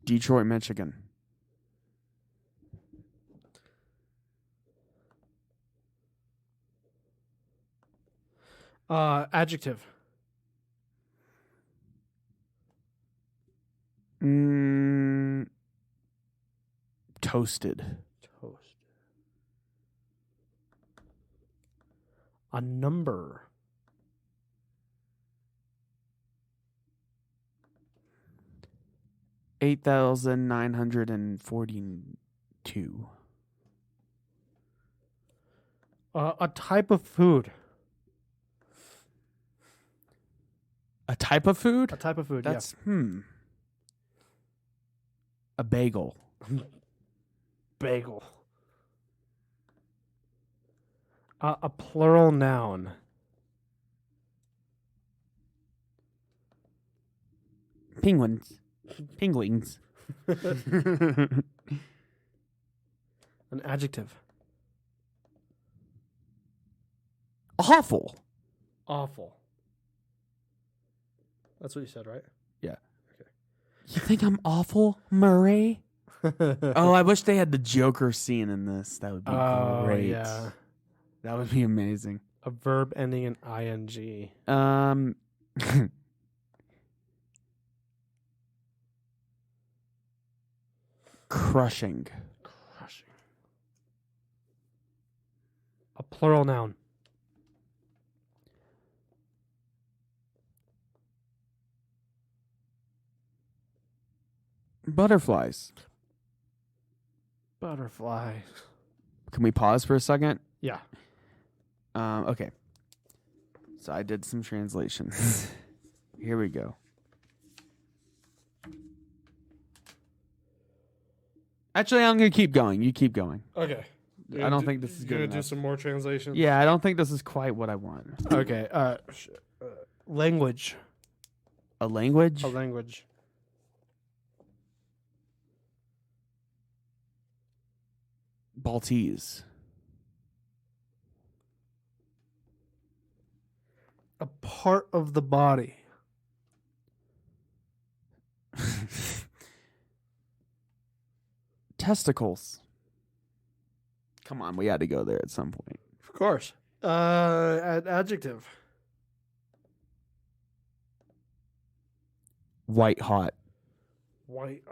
Detroit, Michigan. Adjective. Toasted. Toast. A number. $8,949. 2. A type of food. A type of food? A type of food. That's a bagel. Bagel. A plural noun. Penguins. Penguins. An adjective. Awful. Awful. That's what you said, right? Yeah. Okay. You think I'm awful, Murray? Oh, I wish they had the Joker scene in this. That would be great. Yeah. That would be amazing. A verb ending in ing. Crushing. Crushing. A plural noun. Butterflies. Butterfly. Can we pause for a second? Yeah. Okay. So I did some translations. Here we go. Actually, I'm going to keep going. You keep going. Okay. I don't think this is good You're gonna do enough. some more translations? Yeah, I don't think this is quite what I want. Okay. Language. A language? A language. Baltese. A part of the body. Testicles. Come on, we had to go there at some point. Of course. Adjective. White hot. White.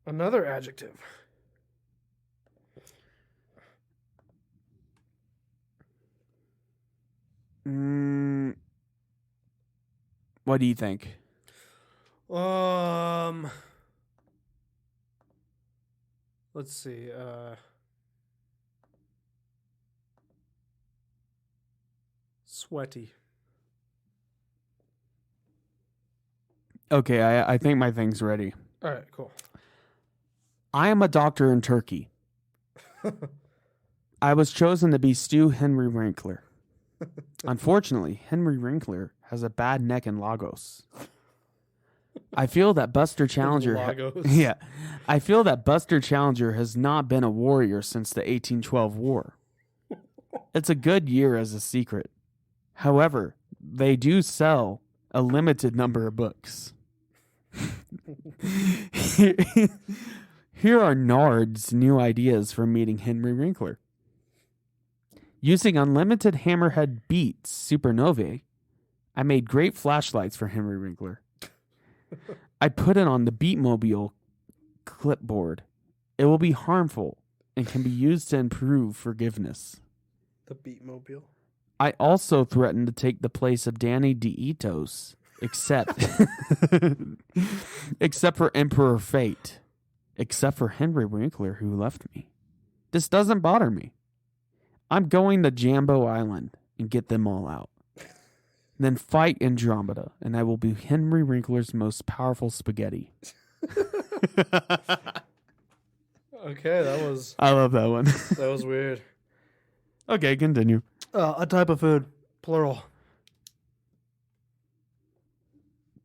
Another adjective. What do you think? Let's see. Sweaty. Okay, I think my thing's ready. All right, cool. I am a doctor in Turkey. I was chosen to be Stu Henry Winkler. Unfortunately, Henry Winkler has a bad neck in Lagos. I feel that Buster Challenger I feel that Buster Challenger has not been a warrior since the 1812 war. It's a good year as a secret. However, they do sell a limited number of books. Here are Nard's new ideas for meeting Henry Winkler. Using unlimited hammerhead beats supernovae, I made great flashlights for Henry Winkler. I put it on the Beatmobile clipboard. It will be harmful and can be used to improve forgiveness. The Beatmobile. I also threatened to take the place of Danny DeItos, except for Emperor Fate, except for Henry Winkler, who left me. This doesn't bother me. I'm going to Jambo Island and get them all out. Then fight Andromeda, and I will be Henry Winkler's most powerful spaghetti. Okay, that was I love that one. that was weird. Okay, continue. A type of food, plural.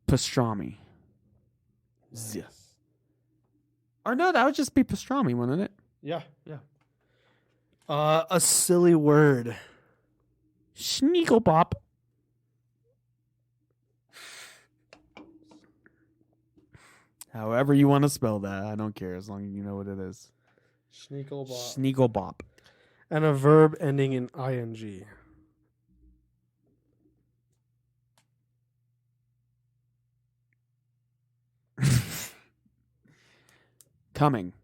Pastrami. Yes. Or no, that would just be pastrami, wouldn't it? Yeah. A silly word. Schniegelbop. However you want to spell that, I don't care as long as you know what it is. Schniegelbop. Schniegelbop. And a verb ending in ing. Coming.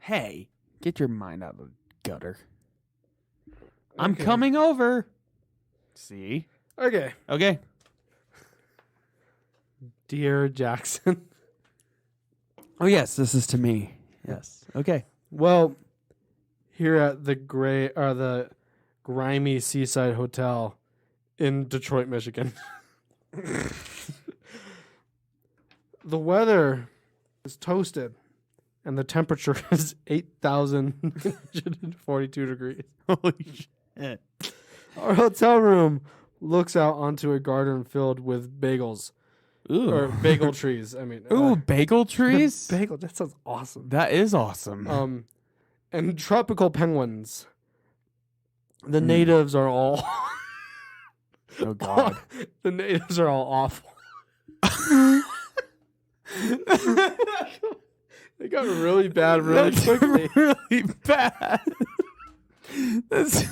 Hey, get your mind out of the gutter. I'm Okay. coming over. See? Okay. Okay. Dear Jackson. Oh, yes, this is to me. Yes. Okay. Well, here at the grimy seaside hotel in Detroit, Michigan. The weather is toasted and the temperature is 8,142 degrees. Holy shit. Our hotel room looks out onto a garden filled with bagels. Ooh. Or bagel trees. I mean, Ooh, bagel trees? bagel. That sounds awesome. That is awesome. And tropical penguins. The natives are all. Oh God. The natives are all awful. They got really bad really quickly. Really bad. That's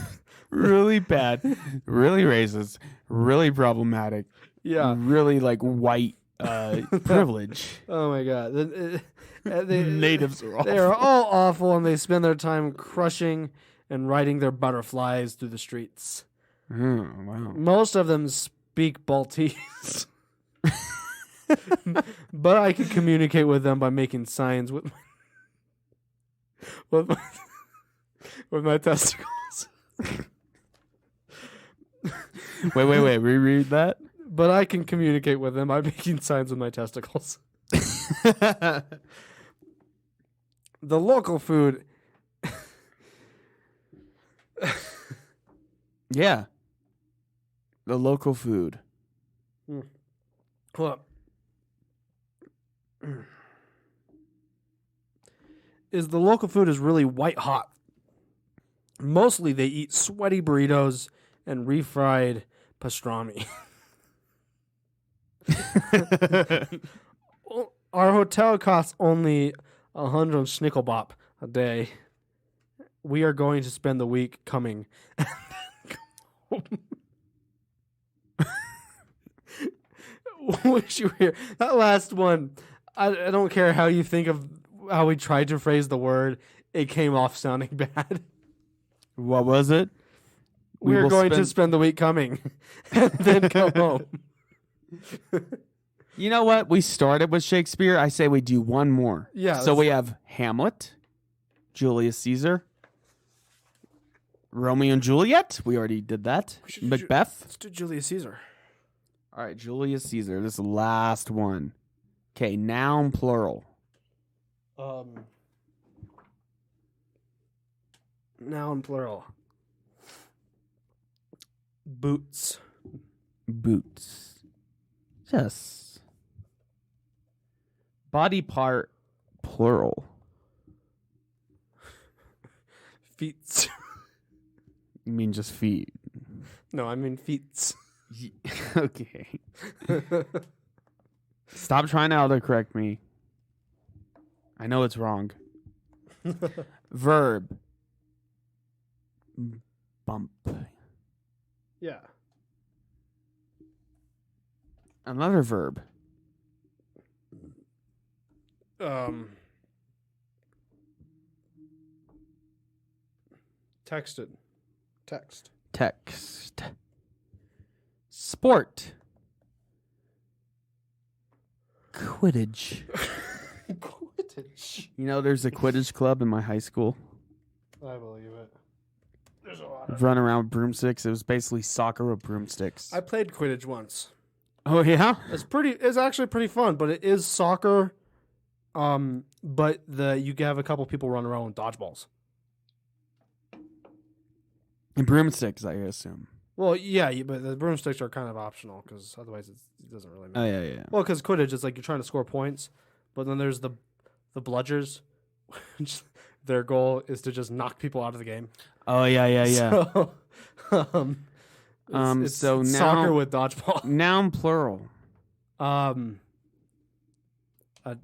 really bad. Really racist. Really problematic. Yeah. Really like white privilege. Oh my God. The Natives are awful. They are all awful, and they spend their time crushing and riding their butterflies through the streets. Oh, wow. Most of them speak Baltese. But I can communicate with them by making signs with my testicles. Wait. Reread that. But I can communicate with them by making signs with my testicles. The local food. Yeah. The local food. Well, the local food is really white hot. Mostly they eat sweaty burritos and refried pastrami. Our hotel costs only 100 schnickelbop a day. We are going to spend the week coming. Wish you were here. That last one, I don't care how you think of how we tried to phrase the word. It came off sounding bad. What was it? We're going to spend the week coming and then come home. You know what? We started with Shakespeare. I say we do one more. Yeah. So we have Hamlet, Julius Caesar, Romeo and Juliet. We already did that. Macbeth. Let's do Julius Caesar. All right, Julius Caesar. This is the last one. Okay, noun plural. Noun plural. Boots. Boots. Yes. Body part plural. Feet. You mean just feet? No, I mean feet. Okay. Stop trying to autocorrect me. I know it's wrong. Verb. Bump. Yeah. Another verb. Texted. Text. Text. Sport. Quidditch. Quidditch. You know, there's a Quidditch club in my high school. I believe it. There's a lot I've run around with broomsticks. It was basically soccer with broomsticks. I played Quidditch once. Oh yeah? It's actually pretty fun, but it is soccer. But you can have a couple people run around with dodgeballs. And broomsticks, I assume. Well, yeah, but the broomsticks are kind of optional because otherwise it doesn't really matter. Oh yeah. Well, because Quidditch is like you're trying to score points, but then there's the bludgers, which their goal is to just knock people out of the game. Oh yeah. So, it's so now soccer with dodgeball. Noun plural. A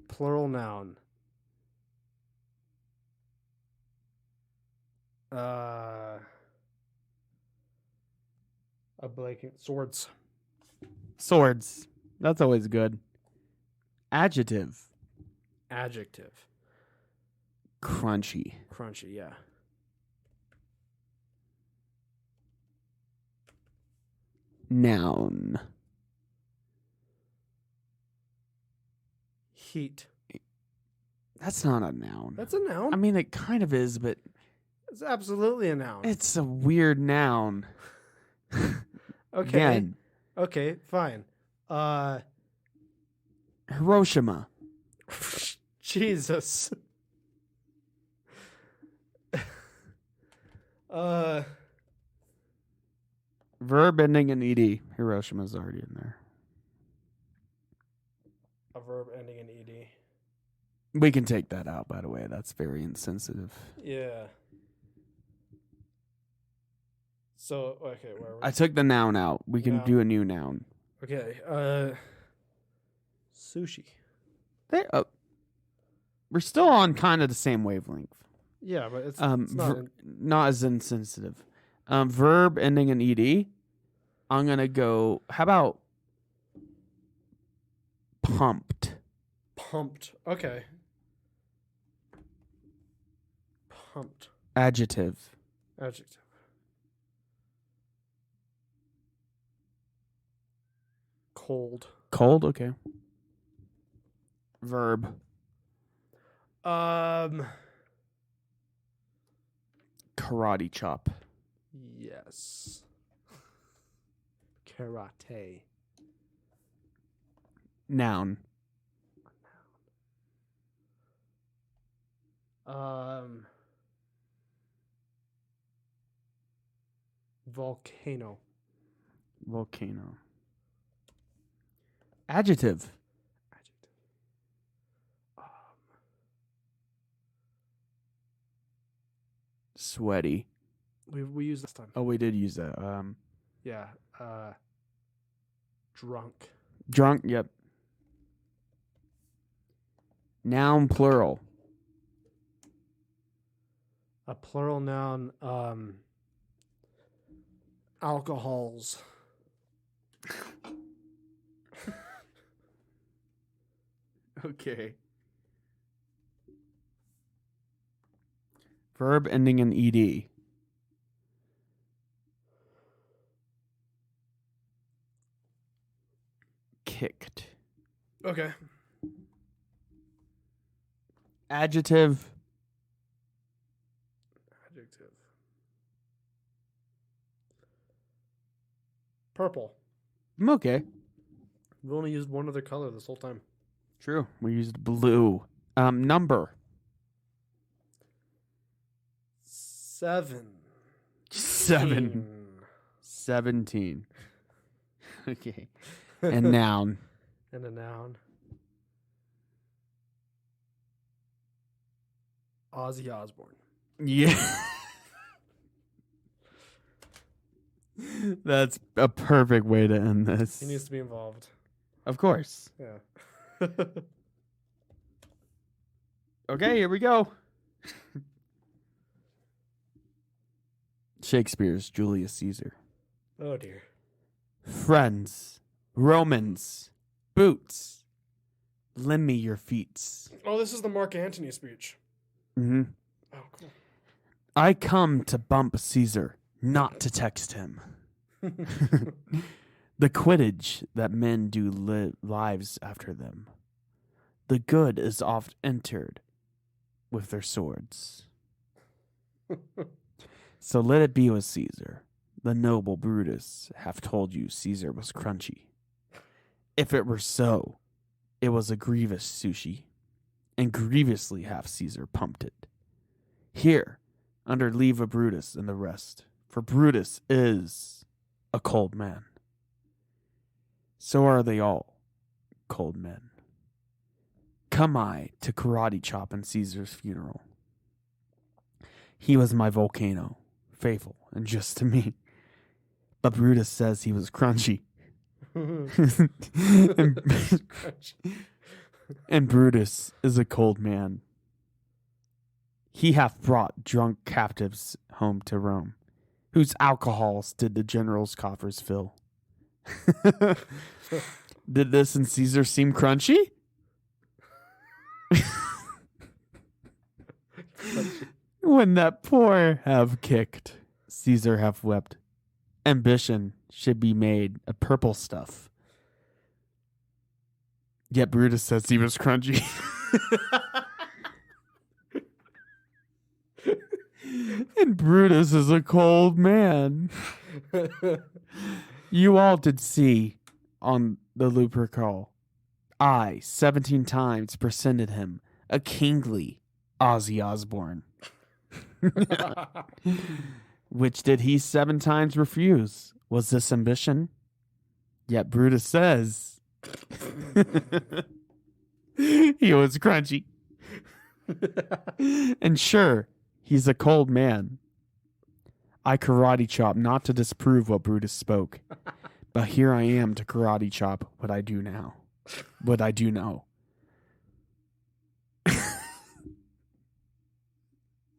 plural noun. A blanket. Swords. Swords. That's always good. Adjective. Adjective. Crunchy. Crunchy, yeah. Noun. Heat. That's not a noun. That's a noun. I mean, it kind of is, but It's absolutely a noun. it's a weird noun. Okay. Again, Okay, fine. Hiroshima. Jesus. Verb ending in ed. Hiroshima's already in there. A verb ending in ed. We can take that out, by the way. That's very insensitive. Yeah. So, okay, where are we? I took the noun out. We can Noun. do a new noun. Okay, sushi. We're still on kind of the same wavelength. Yeah, but it's not. Not as insensitive. Verb ending in ed. I'm gonna go. How about pumped? Pumped. Okay. Pumped. Adjective. Adjective. Cold. Cold. Okay. Verb. Karate chop. Yes. Karate. Noun. Volcano. Volcano. Adjective. Adjective. Sweaty. We used this time. Oh, we did use that. Yeah. Drunk. Drunk. Yep. Noun plural. A plural noun. Alcohols. Okay. Verb ending in ed. Kicked. Okay. Adjective. Adjective. Purple. Okay. We've only used one other color this whole time. True. We used blue. Number. 7. 17. Okay. And noun. And a noun. Ozzy Osbourne. Yeah. That's a perfect way to end this. He needs to be involved. Of course. Yeah. Okay, here we go. Shakespeare's Julius Caesar. Oh dear. Friends, Romans, boots, lend me your feets. Oh, this is the Mark Antony speech. Mm-hmm. Oh, cool. I come to bump Caesar, not to text him. The quidditch that men do lives after them. The good is oft entered with their swords. So let it be with Caesar. The noble Brutus have told you Caesar was crunchy. If it were so, it was a grievous sushi, and grievously hath Caesar pumped it. Here, under leave of Brutus and the rest, for Brutus is a cold man. So are they all cold men. Come I to karate chop in Caesar's funeral. He was my volcano, faithful and just to me. But Brutus says he was crunchy. and Brutus is a cold man. He hath brought drunk captives home to Rome, whose alcohols did the general's coffers fill. Did this in Caesar seem crunchy? When that poor have kicked, Caesar have wept. Ambition should be made a purple stuff. Yet Brutus says he was crunchy. And Brutus is a cold man. You all did see on the Looper call. I 17 times presented him a kingly Ozzy Osbourne. Which did he 7 times refuse? Was this ambition? Yet Brutus says he was crunchy. And sure, he's a cold man. I karate chop not to disprove what Brutus spoke, but here I am to karate chop what I do now. What I do know.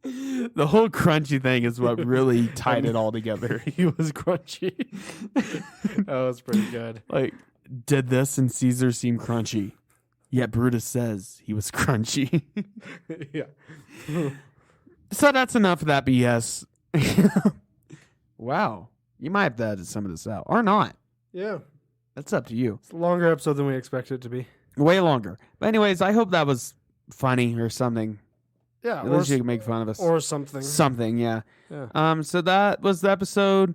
The whole crunchy thing is what really tied it all together. He was crunchy. That was pretty good. Like, did this and Caesar seem crunchy? Yet Brutus says he was crunchy. Yeah. So that's enough of that BS. Wow. You might have to edit some of this out. Or not. Yeah. That's up to you. It's a longer episode than we expected it to be. Way longer. But anyways, I hope that was funny or something. Yeah. At least you can make fun of us. Or something. Something, yeah. Yeah. So that was the episode.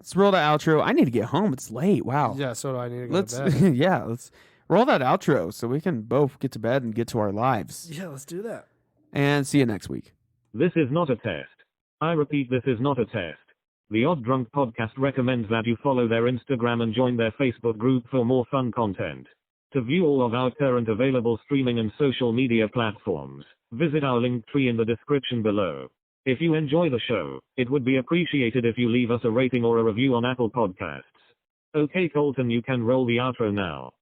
Let's roll the outro. I need to get home. It's late. Wow. Yeah, so do I need to go Let's to bed. yeah, let's roll that outro so we can both get to bed and get to our lives. Yeah, let's do that. And see you next week. This is not a test. I repeat, this is not a test. The Odd Drunk Podcast recommends that you follow their Instagram and join their Facebook group for more fun content. To view all of our current available streaming and social media platforms, visit our Linktree in the description below. If you enjoy the show, it would be appreciated if you leave us a rating or a review on Apple Podcasts. Okay, Colton, you can roll the outro now.